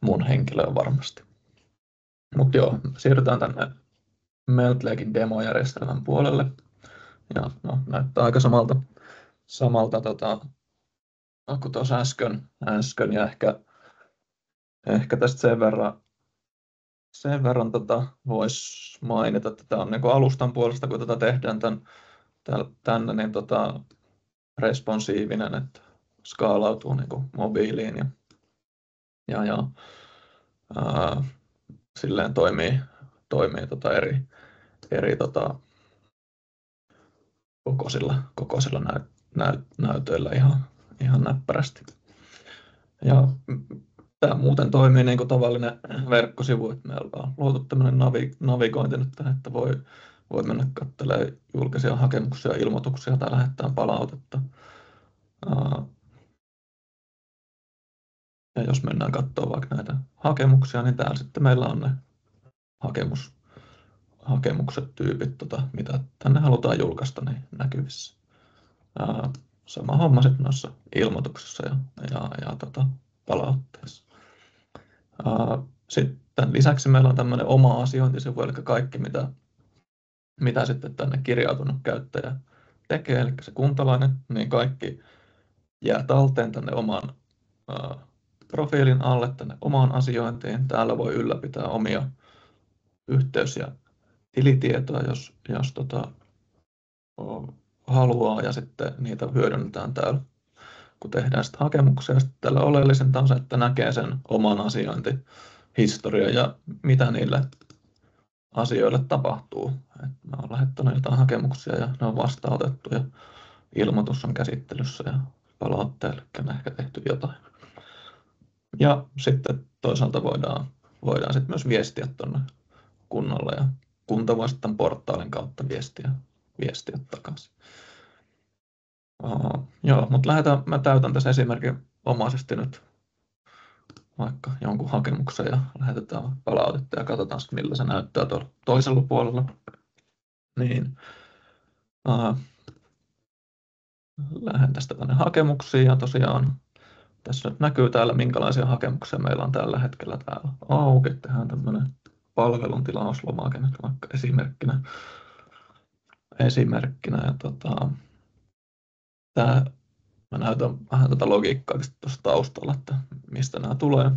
mun henkilöön varmasti. Mutta joo, siirrytään tänne Meltlaken demojärjestelmän puolelle. Ja no, näyttää aika samalta kuin tuossa äsken ja ehkä tästä sen verran voisi mainita, että tämä on niin kuin alustan puolesta, kun tätä tehdään tänne niin responsiivinen, että skaalautuu niin kuin mobiiliin ja silleen toimii eri kokoisilla näytöillä ihan näppärästi. Ja tämä muuten toimii niin kuin tavallinen verkkosivu, että meillä on luotu tämmöinen navigointi nyt tähän, että voi mennä katselemaan julkisia hakemuksia, ilmoituksia tai lähettää palautetta. Ja jos mennään katsomaan vaikka näitä hakemuksia, niin täällä sitten meillä on ne hakemukset, tyypit, mitä tänne halutaan julkaista, niin näkyvissä. Sama homma sitten noissa ilmoituksissa ja palautteissa. Sitten lisäksi meillä on tämmöinen oma asiointisivu, eli kaikki mitä sitten tänne kirjautunut käyttäjä tekee, eli se kuntalainen, niin kaikki jää talteen tänne oman profiilin alle, tänne omaan asiointiin. Täällä voi ylläpitää omia yhteys- ja tilitietoja, jos haluaa, ja sitten niitä hyödynnetään täällä, kun tehdään sitten hakemuksia. Sitten täällä oleellisinta on se, että näkee sen oman asiointihistorian ja mitä niille asioille tapahtuu. Mä oon lähettänyt jotain hakemuksia ja ne on vastaanotettu ja ilmoitus on käsittelyssä ja palautteellekin on ehkä tehty jotain. Ja sitten toisaalta voidaan sitten myös viestiä tuonne kunnalle ja kunta voi sitten portaalin kautta viestiä takaisin. Joo, mutta mä täytän tässä esimerkin omaisesti nyt vaikka jonkun hakemuksen ja lähetetään palautetta ja katsotaan, millä se näyttää tuolla toisella puolella. Niin, lähden tästä tänne hakemuksiin ja tosiaan tässä nyt näkyy täällä, minkälaisia hakemuksia meillä on tällä hetkellä täällä auki. Tehdään tämmöinen palveluntilauslomake nyt vaikka esimerkkinä. Ja mä näytän vähän tätä logiikkaa tuossa taustalla, että mistä nämä tulee.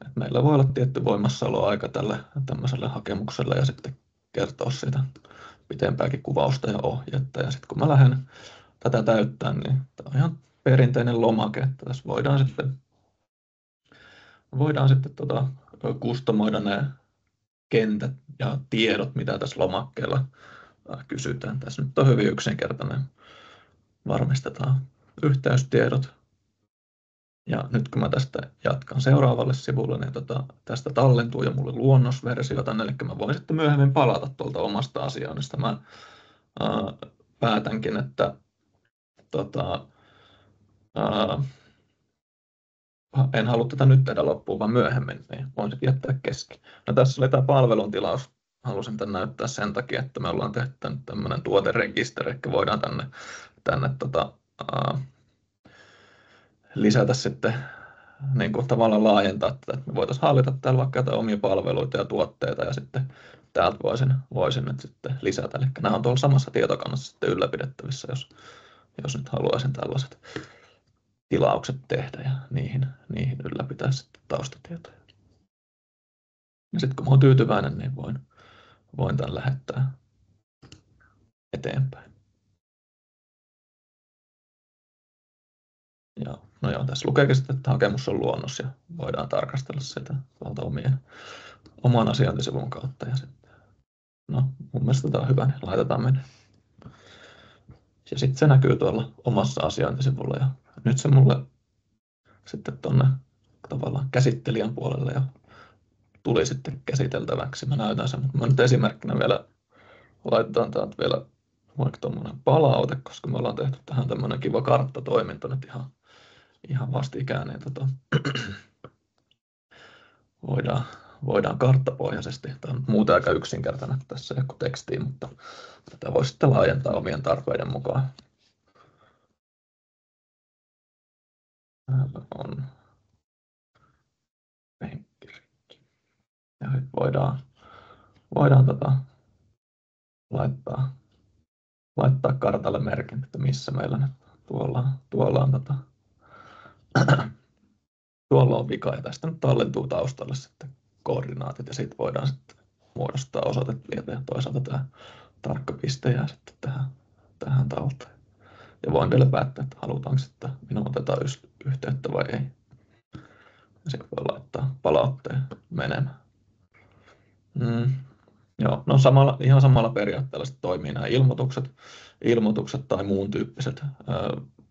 Et meillä voi olla tietty voimassaoloaika tälle tämmöiselle hakemukselle ja sitten kertoa siitä pitempääkin kuvausta ja ohjetta. Ja sitten kun mä lähden tätä täyttämään, niin tämä on ihan perinteinen lomake, että tässä voidaan sitten kustomoida ne kentät ja tiedot, mitä tässä lomakkeella kysytään. Tässä nyt on hyvin yksinkertainen. Varmistetaan yhteystiedot. Ja nyt kun mä tästä jatkan seuraavalle sivulle, niin tästä tallentuu jo mulle luonnosversiota, eli mä voin sitten myöhemmin palata tuolta omasta asioinnista. Mä päätänkin, että en halua tätä nyt tehdä loppuun, vaan myöhemmin, niin voin sitten jättää kesken. No, tässä oli tämä palveluntilaus. Halusin tämän näyttää sen takia, että me ollaan tehty tämmöinen tuoterekisteri, eli voidaan tänne lisätä sitten niin kuin tavallaan laajentaa tätä, että me voitaisiin hallita täällä vaikka jotain omia palveluita ja tuotteita ja sitten täältä voisin nyt sitten lisätä. Eli nämä on tuolla samassa tietokannassa sitten ylläpidettävissä, jos nyt haluaisin tällaiset tilaukset tehdä ja niihin ylläpitää sitten taustatietoja. Ja sitten kun mä oon tyytyväinen, niin voin tämän lähettää eteenpäin. Ja, no joo, tässä lukeekin sitten, että hakemus on luonnos ja voidaan tarkastella sitä tuolta oman asiointisivun kautta. Ja sitten, no, mun mielestä tämä on hyvä, niin laitetaan mennä. Ja sitten se näkyy tuolla omassa asiointisivulla ja nyt se mulle sitten tuonne tavallaan käsittelijän puolelle ja tuli sitten käsiteltäväksi. Mä näytän sen, mutta mä nyt esimerkkinä vielä laitetaan täältä vielä vaikka tuommoinen palaute, koska me ollaan tehty tähän tämmöinen kiva karttatoiminto nyt ihan vastikään, niin voidaan karttapohjaisesti. Tämä on muuten aika yksinkertainen tässä joku tekstiin, mutta tätä voi sitten laajentaa omien tarpeiden mukaan. Täällä on penkkirikki. Ja nyt voidaan laittaa kartalle merkin, että missä meillä nyt tuolla on vika, ja tästä nyt tallentuu taustalle sitten koordinaatit, ja siitä voidaan sitten muodostaa osoitetieto, ja toisaalta tämä tarkka piste jää sitten tähän talteen. Ja voin vielä päättää, että halutaanko sitten minun otetaan yhteyttä vai ei. Ja sitten voi laittaa palautteen menemään. Joo, no ihan samalla periaatteella toimii nämä ilmoitukset tai muun tyyppiset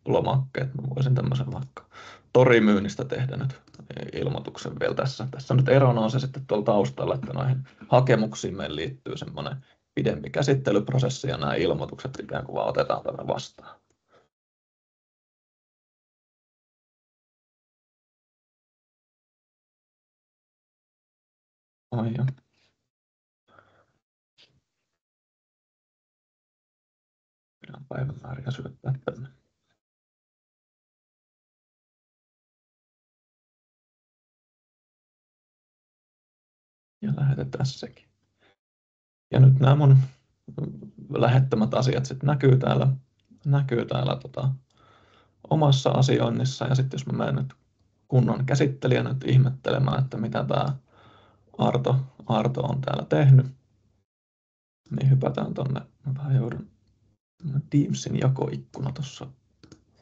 lomakkeet. Mä voisin tämmöisen vaikka torimyynnistä tehdä nyt ilmoituksen vielä tässä. Tässä nyt erona on se sitten tuolla taustalla, että noihin hakemuksiin meille liittyy semmoinen pidempi käsittelyprosessi ja nämä ilmoitukset ikään kuin vaan otetaan tänne vastaan. Ai joo. Pidän päivämääriä syöttää tänne. Ja lähetetään sekin. Ja nyt nämä mun lähettämät asiat sitten näkyy täällä omassa asioinnissa. Ja sitten jos mä menen nyt kunnon käsittelijänä nyt ihmettelemään, että mitä tämä Arto on täällä tehnyt, niin hypätään tonne. Mä vähän joudun Teamsin jakoikkuna tuossa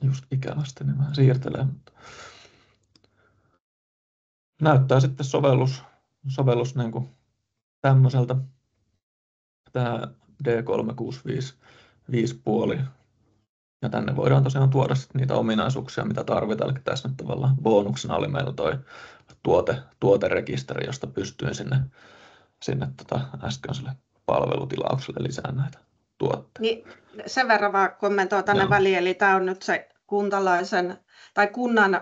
just ikävästi, niin vähän siirtelee. Mutta näyttää sitten sovellus niin kuin tämmöiseltä. Tämä D365 ja tänne voidaan tosiaan tuoda niitä ominaisuuksia, mitä tarvitaan. Eli tässä nyt tavallaan bonuksena oli meillä toi tuoterekisteri, josta pystyin sinne äskeiselle palvelutilaukselle lisää näitä tuotteita. Niin, sen verran vaan kommentoin tänne väliin, eli tämä on nyt se kuntalaisen tai kunnan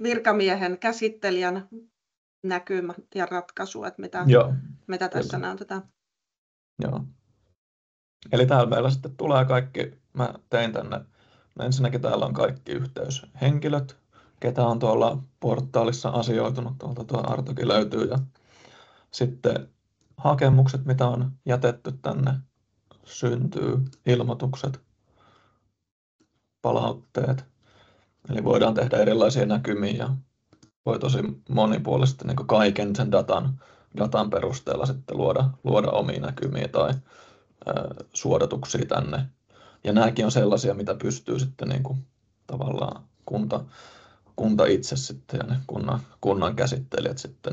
virkamiehen, käsittelijän näkymä ja ratkaisu, että mitä tässä kyllä. näytetään. Joo. Eli täällä meillä sitten tulee kaikki, mä tein tänne, ensinnäkin täällä on kaikki yhteyshenkilöt, ketä on tuolla portaalissa asioitunut, tuo Artokin löytyy, ja sitten hakemukset, mitä on jätetty tänne, syntyy, ilmoitukset, palautteet, eli voidaan tehdä erilaisia näkymiä ja voi tosi monipuolisesti niin kaiken sen datan perusteella sitten luoda omia näkymiä tai suodatuksia tänne. Ja nämäkin on sellaisia, mitä pystyy sitten niin kuin tavallaan kunta itse sitten ja ne kunnan käsittelijät sitten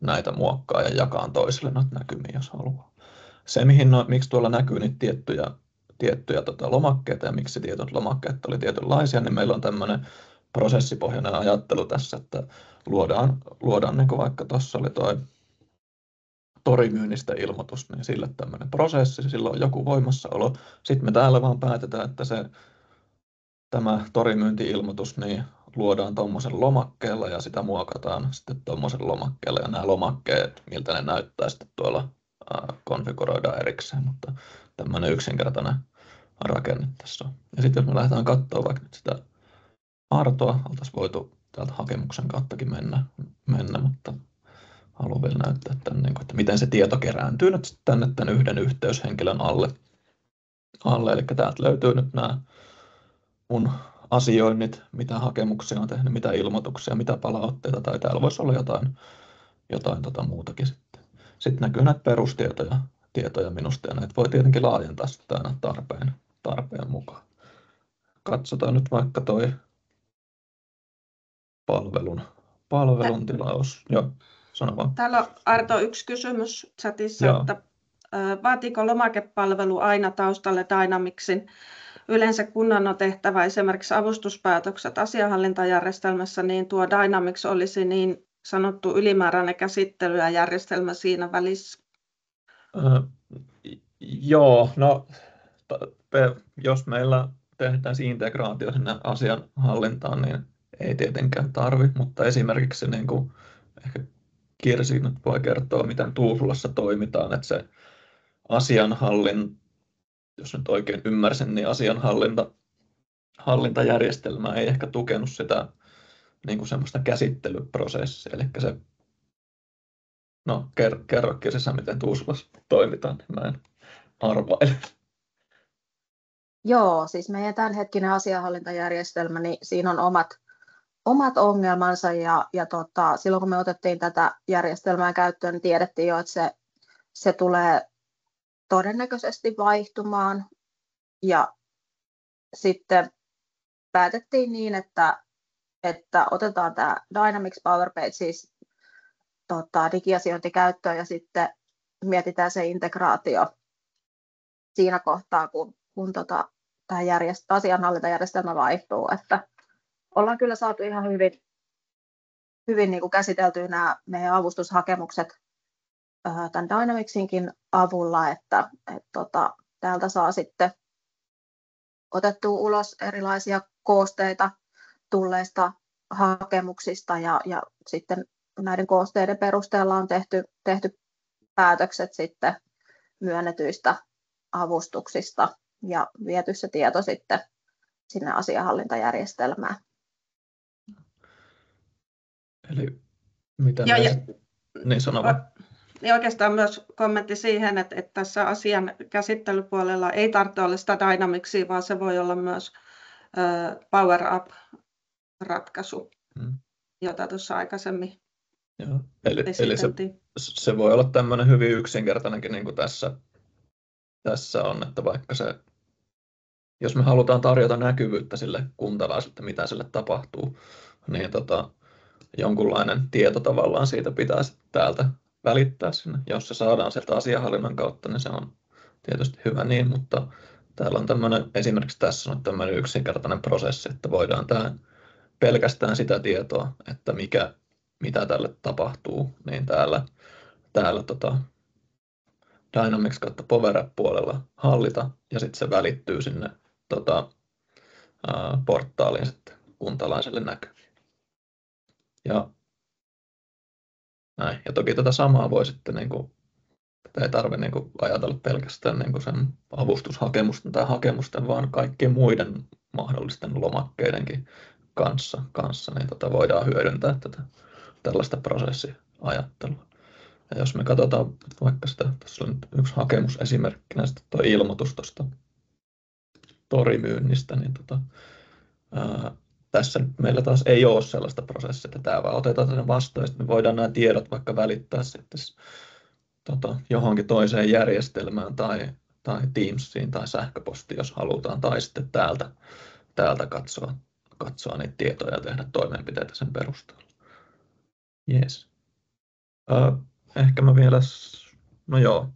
näitä muokkaa ja jakaa toisille noita näkymiä, jos haluaa. Se, miksi tuolla näkyy niitä tiettyjä lomakkeita ja miksi tietyt lomakkeet oli tietynlaisia, niin meillä on tämmöinen prosessipohjainen ajattelu tässä, että luodaan niin kuin vaikka tuossa oli tuo torimyynnistä ilmoitus, niin sille tämmöinen prosessi, sillä on joku voimassaolo. Sitten me täällä vaan päätetään, että tämä torimyynti-ilmoitus niin luodaan tuommoisen lomakkeella ja sitä muokataan sitten tuommoisen lomakkeella. Ja nämä lomakkeet, miltä ne näyttää sitten tuolla konfiguroidaan erikseen, mutta tämmöinen yksinkertainen rakenne tässä on. Ja sitten jos me lähdetään katsoa vaikka nyt sitä Artoa, oltaisiin voitu täältä hakemuksen kauttakin mennä, mutta haluan vielä näyttää tämän, että miten se tieto kerääntyy nyt tänne tämän yhden yhteyshenkilön alle. Eli täältä löytyy nyt nämä mun asioinnit, mitä hakemuksia on tehnyt, mitä ilmoituksia, mitä palautteita, tai täällä voisi olla jotain muutakin sitten. Sitten näkyy näitä perustietoja minusta, ja näitä voi tietenkin laajentaa sitten aina tarpeen mukaan. Katsotaan nyt vaikka toi palvelun tilaus. Joo, sano vaan. Täällä on Arto yksi kysymys chatissa, että vaatiiko lomakepalvelu aina taustalle Dynamicsin? Yleensä kunnan on tehtävä esimerkiksi avustuspäätökset asianhallintajärjestelmässä, niin tuo Dynamics olisi niin sanottu ylimääräinen käsittely ja järjestelmä siinä välissä. Joo, no jos meillä tehtäisiin integraatio sinne asianhallintaan, niin ei tietenkään tarvitse, mutta esimerkiksi niin kuin ehkä Kirsi nyt voi kertoa, miten Tuusulassa toimitaan, että se jos nyt oikein ymmärsin, niin asianhallintajärjestelmä ei ehkä tukenut sitä niin kuin semmoista käsittelyprosessia, eli se, no kerro Kirsi, miten Tuusulassa toimitaan, niin mä en arvaile. Joo, siis meidän tämänhetkinen asianhallintajärjestelmä, niin siinä on omat ongelmansa ja silloin kun me otettiin tätä järjestelmää käyttöön, niin tiedettiin jo, että se tulee todennäköisesti vaihtumaan ja sitten päätettiin niin, että otetaan tämä Dynamics PowerPage, siis digiasiointi käyttöön ja sitten mietitään se integraatio siinä kohtaa, kun tämä asianhallintajärjestelmä vaihtuu, että ollaan kyllä saatu ihan hyvin niin kuin käsiteltyä nämä meidän avustushakemukset tämän Dynamicsinkin avulla, että täältä saa sitten otettua ulos erilaisia koosteita tulleista hakemuksista ja sitten näiden koosteiden perusteella on tehty päätökset sitten myönnetyistä avustuksista ja viety se tieto sitten sinne asianhallintajärjestelmään. Eli mitä niin sano vaan. Ja oikeastaan myös kommentti siihen, että tässä asian käsittelypuolella ei tarvitse olla sitä Dynamicsia, vaan se voi olla myös Power Up-ratkaisu, jota tuossa aikaisemmin eli se voi olla tämmöinen hyvin yksinkertainenkin, niin kuin tässä on, että vaikka jos me halutaan tarjota näkyvyyttä sille kuntalaiselle, mitä sille tapahtuu, niin jonkunlainen tieto tavallaan siitä pitää täältä välittää sinne. Jos se saadaan sieltä asianhallinnan kautta, niin se on tietysti hyvä niin, mutta täällä on esimerkiksi tässä on tämmöinen yksinkertainen prosessi, että voidaan pelkästään sitä tietoa, että mitä tälle tapahtuu, niin täällä Dynamics kautta Power Up -puolella hallita, ja sitten se välittyy sinne portaaliin sitten kuntalaiselle näkyy. Ja näin. Ja toki tätä samaa voi sitten, niin kuin, tätä ei tarvitse niin kuin ajatella pelkästään niin kuin sen avustushakemusten tai hakemusten, vaan kaikkien muiden mahdollisten lomakkeidenkin kanssa niin voidaan hyödyntää tällaista prosessiajattelua. Ja jos me katsotaan vaikka sitä, tässä on nyt yksi hakemus esimerkkinä, sitten tuo ilmoitus tuosta torimyynnistä, niin tässä meillä taas ei ole sellaista prosessia, että tämä vaan otetaan tänne vastaan, ja sitten me voidaan nämä tiedot vaikka välittää sitten johonkin toiseen järjestelmään tai Teamsiin tai sähköpostiin, jos halutaan, tai sitten täältä katsoa niitä tietoja ja tehdä toimenpiteitä sen perusteella. Yes. Ehkä mä vielä, no joo,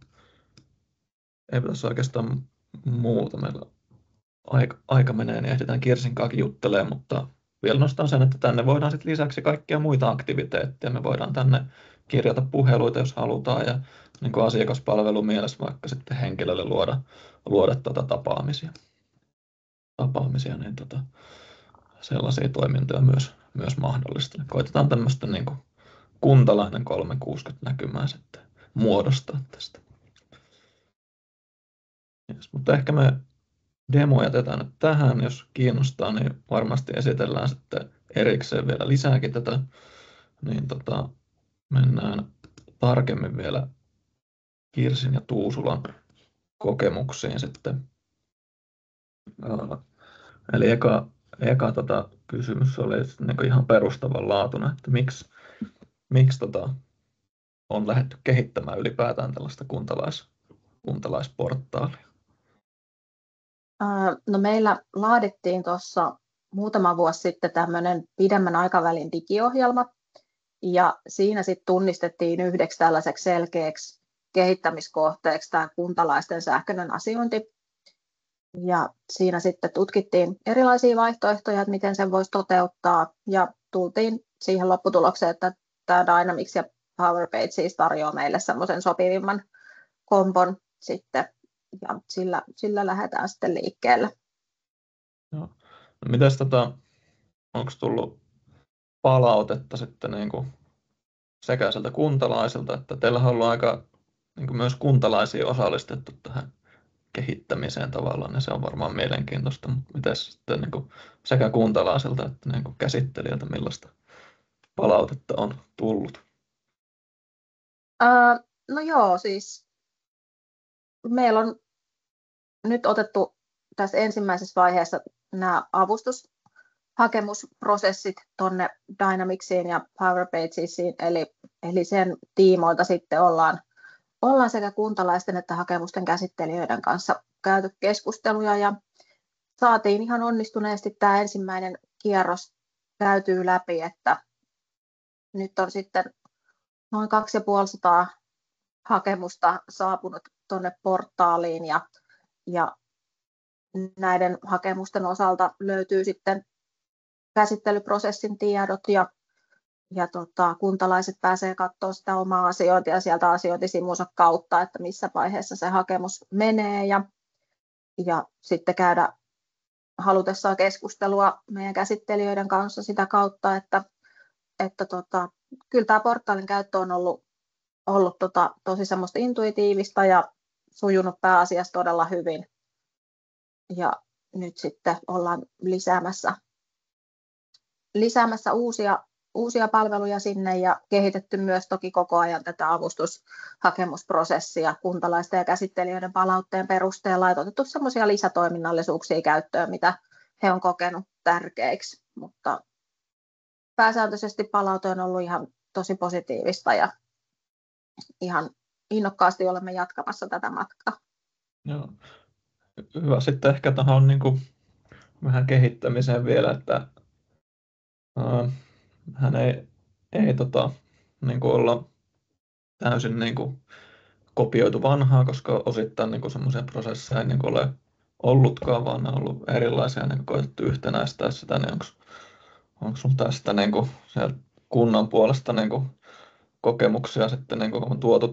ei pitäisi oikeastaan muuta. Meillä aika menee, niin ehditään Kirsin kanssa juttelemaan, mutta vielä nostan sen, että tänne voidaan sitten lisäksi kaikkia muita aktiviteetteja. Me voidaan tänne kirjata puheluita, jos halutaan, ja niin kuin asiakaspalvelun mielessä vaikka sitten henkilölle luoda tapaamisia, niin sellaisia toimintoja myös mahdollista. Koitetaan tämmöistä niin kuin kuntalainen 360 näkymää sitten muodostaa tästä. Yes, mutta ehkä me demo jätetään nyt tähän, jos kiinnostaa, niin varmasti esitellään sitten erikseen vielä lisääkin tätä, niin mennään tarkemmin vielä Kirsin ja Tuusulan kokemuksiin sitten. Eli eka kysymys oli niin ihan perustavanlaatuinen, että miksi on lähdetty kehittämään ylipäätään tällaista kuntalaisportaalia? No meillä laadittiin tuossa muutama vuosi sitten tämmöinen pidemmän aikavälin digiohjelma, ja siinä sitten tunnistettiin yhdeksi tällaiseksi selkeäksi kehittämiskohteeksi tämä kuntalaisten sähköinen asiointi. Ja siinä sitten tutkittiin erilaisia vaihtoehtoja, että miten sen voisi toteuttaa, ja tultiin siihen lopputulokseen, että tämä Dynamics ja PowerPage tarjoaa meille semmoisen sopivimman kombon sitten, ja sillä lähdetään sitten liikkeelle. No, mites onko tullut palautetta sitten niin kuin sekä sieltä kuntalaisilta, että teillä on ollut aika niin kuin myös kuntalaisia osallistettu tähän kehittämiseen tavallaan, ja se on varmaan mielenkiintoista, mutta miten sitten niin kuin sekä kuntalaisilta että niin kuin käsittelijöiltä, millaista palautetta on tullut? No joo, siis meillä on nyt otettu tässä ensimmäisessä vaiheessa nämä avustushakemusprosessit tuonne Dynamicsiin ja PowerPagesiin, eli sen tiimoilta sitten ollaan sekä kuntalaisten että hakemusten käsittelijöiden kanssa käyty keskusteluja, ja saatiin ihan onnistuneesti tämä ensimmäinen kierros käytyy läpi, että nyt on sitten noin 250 hakemusta saapunut tuonne portaaliin, ja näiden hakemusten osalta löytyy sitten käsittelyprosessin tiedot, ja kuntalaiset pääsee katsomaan sitä omaa asiointia sieltä asiointisivuunsa kautta, että missä vaiheessa se hakemus menee, ja sitten käydä halutessaan keskustelua meidän käsittelijöiden kanssa sitä kautta, että kyllä tämä portaalin käyttö on ollut tosi semmoista intuitiivista ja sujunut pääasiassa todella hyvin. Ja nyt sitten ollaan lisäämässä uusia palveluja sinne, ja kehitetty myös toki koko ajan tätä avustushakemusprosessia kuntalaisten ja käsittelijöiden palautteen perusteella, ja otettu semmoisia lisätoiminnallisuuksia käyttöön, mitä he on kokenut tärkeiksi, mutta pääsääntöisesti palaute on ollut ihan tosi positiivista, ja ihan innokkaasti olemme jatkamassa tätä matkaa. Joo. Hyvä. Sitten ehkä tähän on niin kuin vähän kehittämiseen vielä, että hän ei niin kuin olla täysin niin kuin kopioitu vanhaa, koska osittain niin kuin semmoisia prosesseja ei niin kuin ole ollutkaan, vaan ne on ollut erilaisia, niin kuin koetettu yhtenäistää sitä, niin onko sinulla tästä niin kuin sieltä kunnan puolesta niin kuin kokemuksia sitten niin kuin on tuotu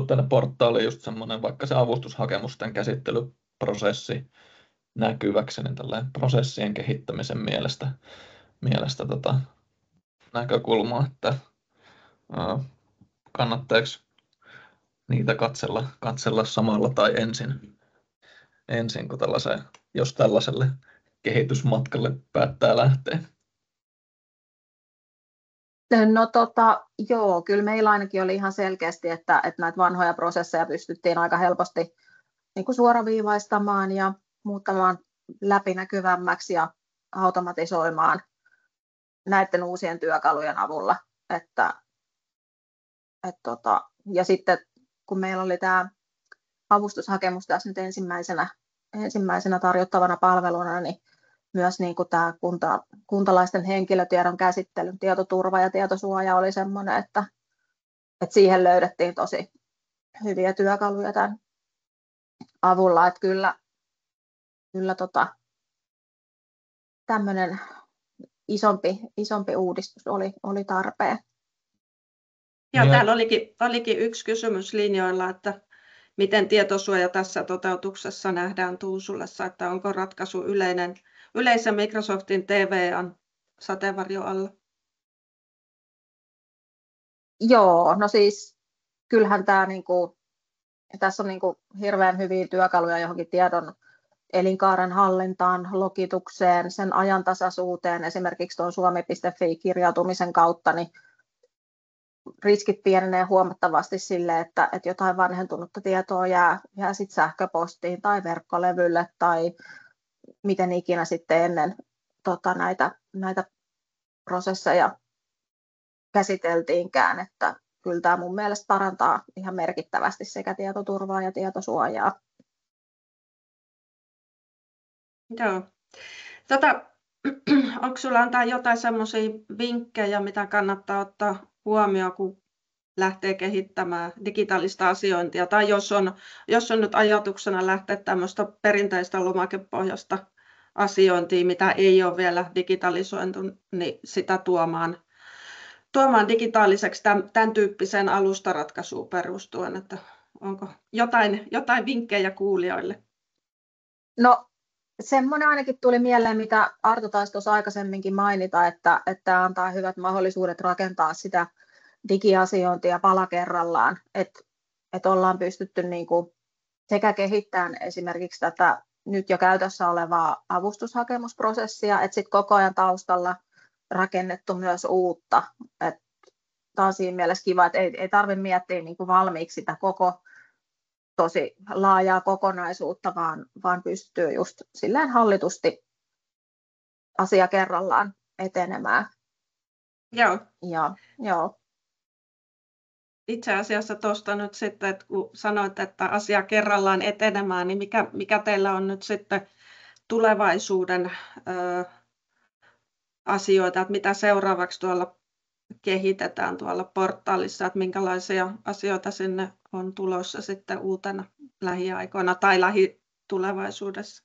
tänne portaaliin just semmoinen vaikka se avustushakemusten käsittelyprosessi, näkyväksi niin tällainen prosessien kehittämisen mielestä näkökulmaa, että kannattaako niitä katsella samalla tai ensin kun jos tällaiselle kehitysmatkalle päättää lähteä? No joo, kyllä meillä ainakin oli ihan selkeästi, että näitä vanhoja prosesseja pystyttiin aika helposti niin kuin suoraviivaistamaan ja muuttamaan läpinäkyvämmäksi ja automatisoimaan näiden uusien työkalujen avulla. Ja sitten kun meillä oli tämä avustushakemus tässä nyt ensimmäisenä tarjottavana palveluna, niin myös niin kuin tämä kuntalaisten henkilötiedon käsittelyn tietoturva ja tietosuoja oli sellainen, että siihen löydettiin tosi hyviä työkaluja tämän avulla, että kyllä tämmöinen isompi uudistus oli tarpeen. Ja täällä olikin yksi kysymys linjoilla, että miten tietosuoja tässä toteutuksessa nähdään Tuusulassa, että onko ratkaisu yleisen Microsoftin TVA:n sateenvarjon alla? Joo, no siis kyllähän tässä on hirveän hyviä työkaluja johonkin tiedon elinkaaren hallintaan, logitukseen, sen ajantasaisuuteen, esimerkiksi tuon suomi.fi-kirjautumisen kautta, niin riskit pienenee huomattavasti sille, että jotain vanhentunutta tietoa jää sitten sähköpostiin tai verkkolevylle tai miten ikinä sitten ennen näitä prosesseja käsiteltiinkään, että kyllä tämä mun mielestä parantaa ihan merkittävästi sekä tietoturvaa ja tietosuojaa. Joo. Onko sinulla antaa jotain semmoisia vinkkejä, mitä kannattaa ottaa huomioon, kun lähtee kehittämään digitaalista asiointia, tai jos on nyt ajatuksena lähteä tämmöistä perinteistä lomakepohjaista asiointia, mitä ei ole vielä digitalisoitu, niin sitä tuomaan digitaaliseksi tämän tyyppiseen alustaratkaisuun perustuen, että onko jotain vinkkejä kuulijoille? No semmoinen ainakin tuli mieleen, mitä Arto taisi tuossa aikaisemminkin mainita, että tämä antaa hyvät mahdollisuudet rakentaa sitä digiasiointia pala kerrallaan, että ollaan pystytty sekä kehittämään esimerkiksi tätä nyt jo käytössä olevaa avustushakemusprosessia, että sitten koko ajan taustalla rakennettu myös uutta. Tämä on siinä mielessä kiva, että ei tarvitse miettiä valmiiksi sitä koko tosi laajaa kokonaisuutta, vaan pystyy just silleen hallitusti asia kerrallaan etenemään. Joo. Joo. Itse asiassa tuosta nyt sitten, että kun sanoit, että asia kerrallaan etenemään, niin mikä teillä on nyt sitten tulevaisuuden asioita, että mitä seuraavaksi tuolla kehitetään tuolla portaalissa, että minkälaisia asioita sinne on tulossa sitten uutena lähiaikoina tai lähitulevaisuudessa?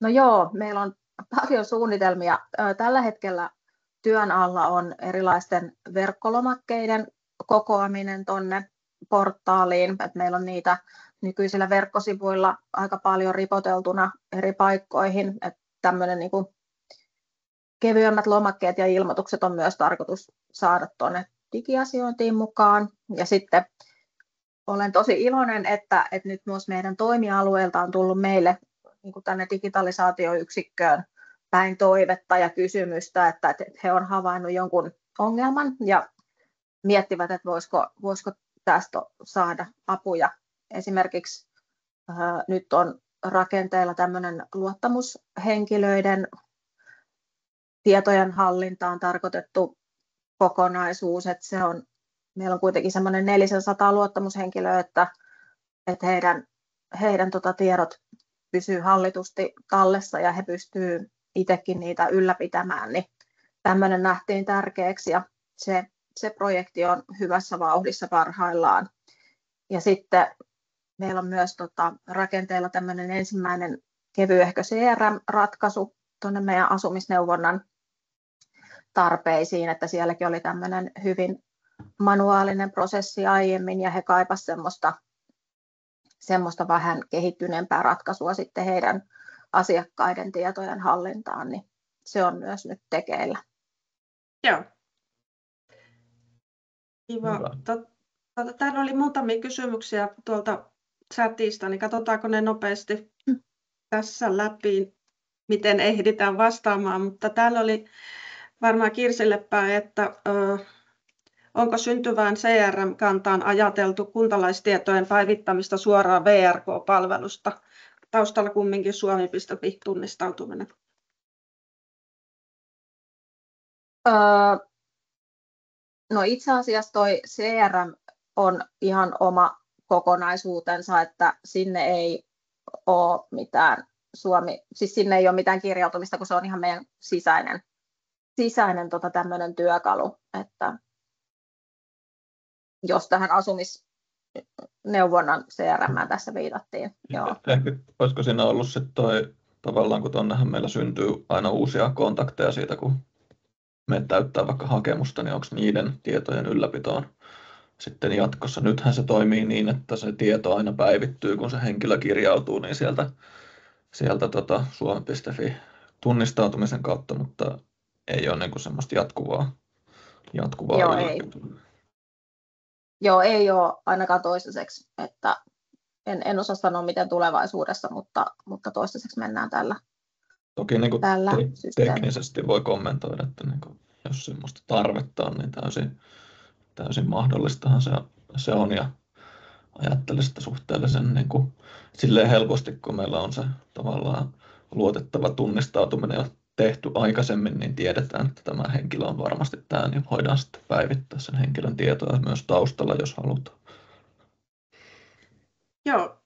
No joo, meillä on paljon suunnitelmia. Tällä hetkellä työn alla on erilaisten verkkolomakkeiden kokoaminen tuonne portaaliin. Että meillä on niitä nykyisillä verkkosivuilla aika paljon ripoteltuna eri paikkoihin. Että tämmöinen kevyemmät lomakkeet ja ilmoitukset on myös tarkoitus saada tuonne digiasiointiin mukaan. Ja sitten olen tosi iloinen, että nyt myös meidän toimialueelta on tullut meille tänne digitalisaatioyksikköön päin toivetta ja kysymystä, että he on havainnut jonkun ongelman ja miettivät, että voisiko tästä saada apuja. Esimerkiksi nyt on rakenteella tämmöinen luottamushenkilöiden tietojen hallintaan tarkoitettu kokonaisuus, että meillä on kuitenkin semmoinen 400 luottamushenkilöä, että heidän tiedot pysyy hallitusti tallessa ja he pystyvät itsekin niitä ylläpitämään, niin tämmöinen nähtiin tärkeäksi ja se projekti on hyvässä vauhdissa parhaillaan. Ja sitten meillä on myös rakenteella tämmöinen ensimmäinen kevyehkö CRM-ratkaisu tuonne meidän asumisneuvonnan tarpeisiin, että sielläkin oli tämmöinen hyvin manuaalinen prosessi aiemmin ja he kaipasivat semmoista vähän kehittyneempää ratkaisua sitten heidän asiakkaiden tietojen hallintaan, niin se on myös nyt tekeillä. Joo. Kiva. Täällä oli muutamia kysymyksiä tuolta chatista, niin katsotaanko ne nopeasti tässä läpi, miten ehditään vastaamaan. Mutta täällä oli varmaan Kirsille päin, että onko syntyvään CRM-kantaan ajateltu kuntalaistietojen päivittämistä suoraan VRK-palvelusta? Taustalla kumminkin Suomi.fi-tunnistautuminen. No itse asiassa toi CRM on ihan oma kokonaisuutensa, että sinne ei ole mitään sinne ei ole mitään kirjautumista, kun se on ihan meidän sisäinen tämmöinen työkalu, että jos tähän asumisneuvonnan CRM tässä viitattiin. Joo. Ehkä olisiko siinä ollut sitten toi, tavallaan kun tuonnehan meillä syntyy aina uusia kontakteja siitä, kun me täyttää vaikka hakemusta, niin onko niiden tietojen ylläpitoon sitten jatkossa. Nythän se toimii niin, että se tieto aina päivittyy, kun se henkilö kirjautuu, niin sieltä Suomi.fi tunnistautumisen kautta, mutta ei ole niin semmoista jatkuvaa ylläpitoa. Joo, ei ole ainakaan toistaiseksi, että en osaa sanoa miten tulevaisuudessa, mutta toistaiseksi mennään tällä. Toki niin teknisesti voi kommentoida, että niin jos semmoista tarvetta on, niin täysin mahdollistahan se on, ja ajattelisin, että suhteellisen niin kuin, silleen helposti, kun meillä on se tavallaan luotettava tunnistautuminen jo tehty aikaisemmin, niin tiedetään, että tämä henkilö on varmasti tämä, niin voidaan sitten päivittää sen henkilön tietoja myös taustalla, jos halutaan. Joo.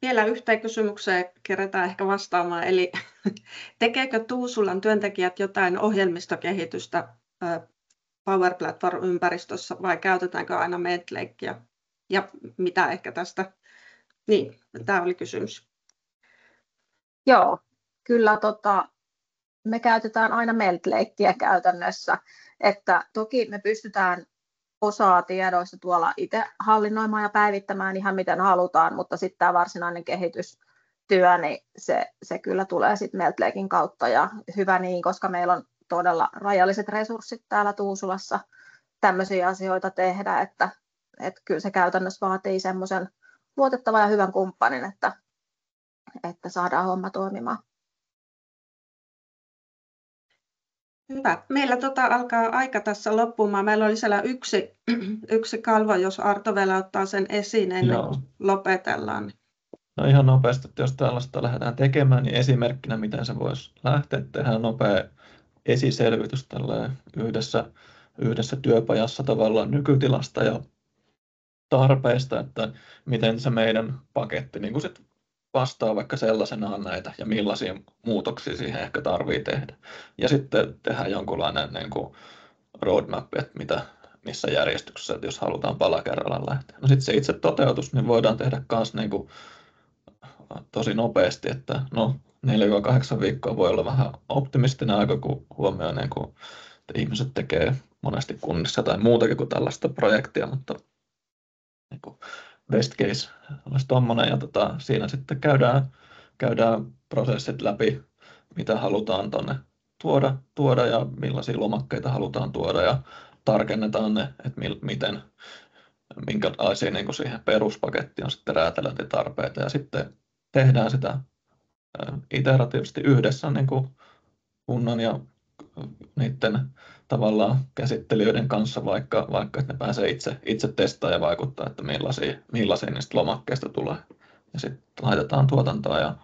Vielä yhteen kysymykseen kerätään ehkä vastaamaan, eli tekeekö Tuusulan työntekijät jotain ohjelmistokehitystä Power Platform-ympäristössä vai käytetäänkö aina Medlakeä? Ja mitä ehkä tästä? Niin, tämä oli kysymys. Joo, kyllä me käytetään aina Medlakeä käytännössä, että toki me pystytään osaa tiedoista tuolla itse hallinnoimaan ja päivittämään ihan miten halutaan, mutta sitten tämä varsinainen kehitystyö, niin se kyllä tulee sitten Medlaken kautta ja hyvä niin, koska meillä on todella rajalliset resurssit täällä Tuusulassa tämmöisiä asioita tehdä, että kyllä se käytännössä vaatii semmoisen luotettavan ja hyvän kumppanin, että saadaan homma toimimaan. Hyvä. Meillä alkaa aika tässä loppumaan. Meillä oli siellä yksi kalvo, jos Arto vielä ottaa sen esiin ennen kuin lopetellaan. No ihan nopeasti, että jos tällaista lähdetään tekemään, niin esimerkkinä miten se voisi lähteä, tehdään nopea esiselvitys yhdessä työpajassa tavallaan nykytilasta ja tarpeista, että miten se meidän paketti niin kuin sit vastaa vaikka sellaisenaan näitä ja millaisia muutoksia siihen ehkä tarvitsee tehdä. Ja sitten tehdään jonkunlainen niin kuin roadmap, että missä järjestyksessä, että jos halutaan pala kerrallaan lähteä. No sitten se itse toteutus, niin voidaan tehdä myös niin kuin tosi nopeasti, että 4-8 viikkoa voi olla vähän optimistinen aika, kun huomioon, niin kuin, että ihmiset tekee monesti kunnissa tai muutakin kuin tällaista projektia, mutta niin kuin best case olisi tommoinen, ja siinä sitten käydään prosessit läpi, mitä halutaan tuonne tuoda ja millaisia lomakkeita halutaan tuoda, ja tarkennetaan ne, että minkälaisia niin kuin siihen peruspakettiin on sitten räätälöintitarpeita, ja sitten tehdään sitä iteratiivisesti yhdessä niin kuin kunnan ja niiden tavallaan käsittelijöiden kanssa, vaikka että ne pääsee itse testaamaan ja vaikuttaa, että millaisia niistä lomakkeista tulee. Ja sitten laitetaan tuotantoa ja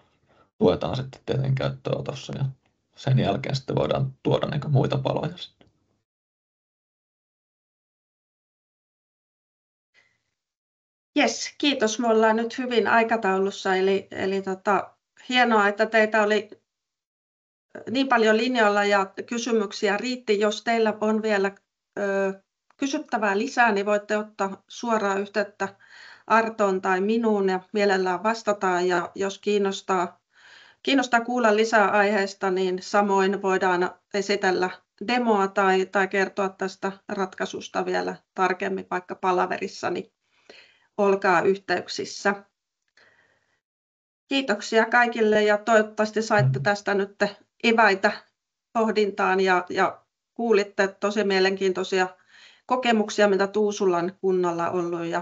tuetaan sitten tietenkin käyttöönotossa, ja sen jälkeen sitten voidaan tuoda niin kuin muita paloja. Jes, kiitos. Me ollaan nyt hyvin aikataulussa, eli hienoa, että teitä oli niin paljon linjoilla ja kysymyksiä riitti. Jos teillä on vielä kysyttävää lisää, niin voitte ottaa suoraan yhteyttä Artoon tai minuun ja mielellään vastataan. Ja jos kiinnostaa kuulla lisää aiheesta, niin samoin voidaan esitellä demoa tai kertoa tästä ratkaisusta vielä tarkemmin vaikka palaverissa, niin olkaa yhteyksissä. Kiitoksia kaikille ja toivottavasti saitte tästä nyt eväitä pohdintaan ja kuulitte tosi mielenkiintoisia kokemuksia, mitä Tuusulan kunnalla on ollut ja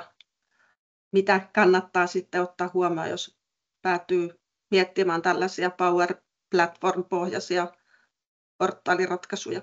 mitä kannattaa sitten ottaa huomioon, jos päätyy miettimään tällaisia Power Platform-pohjaisia portaaliratkaisuja.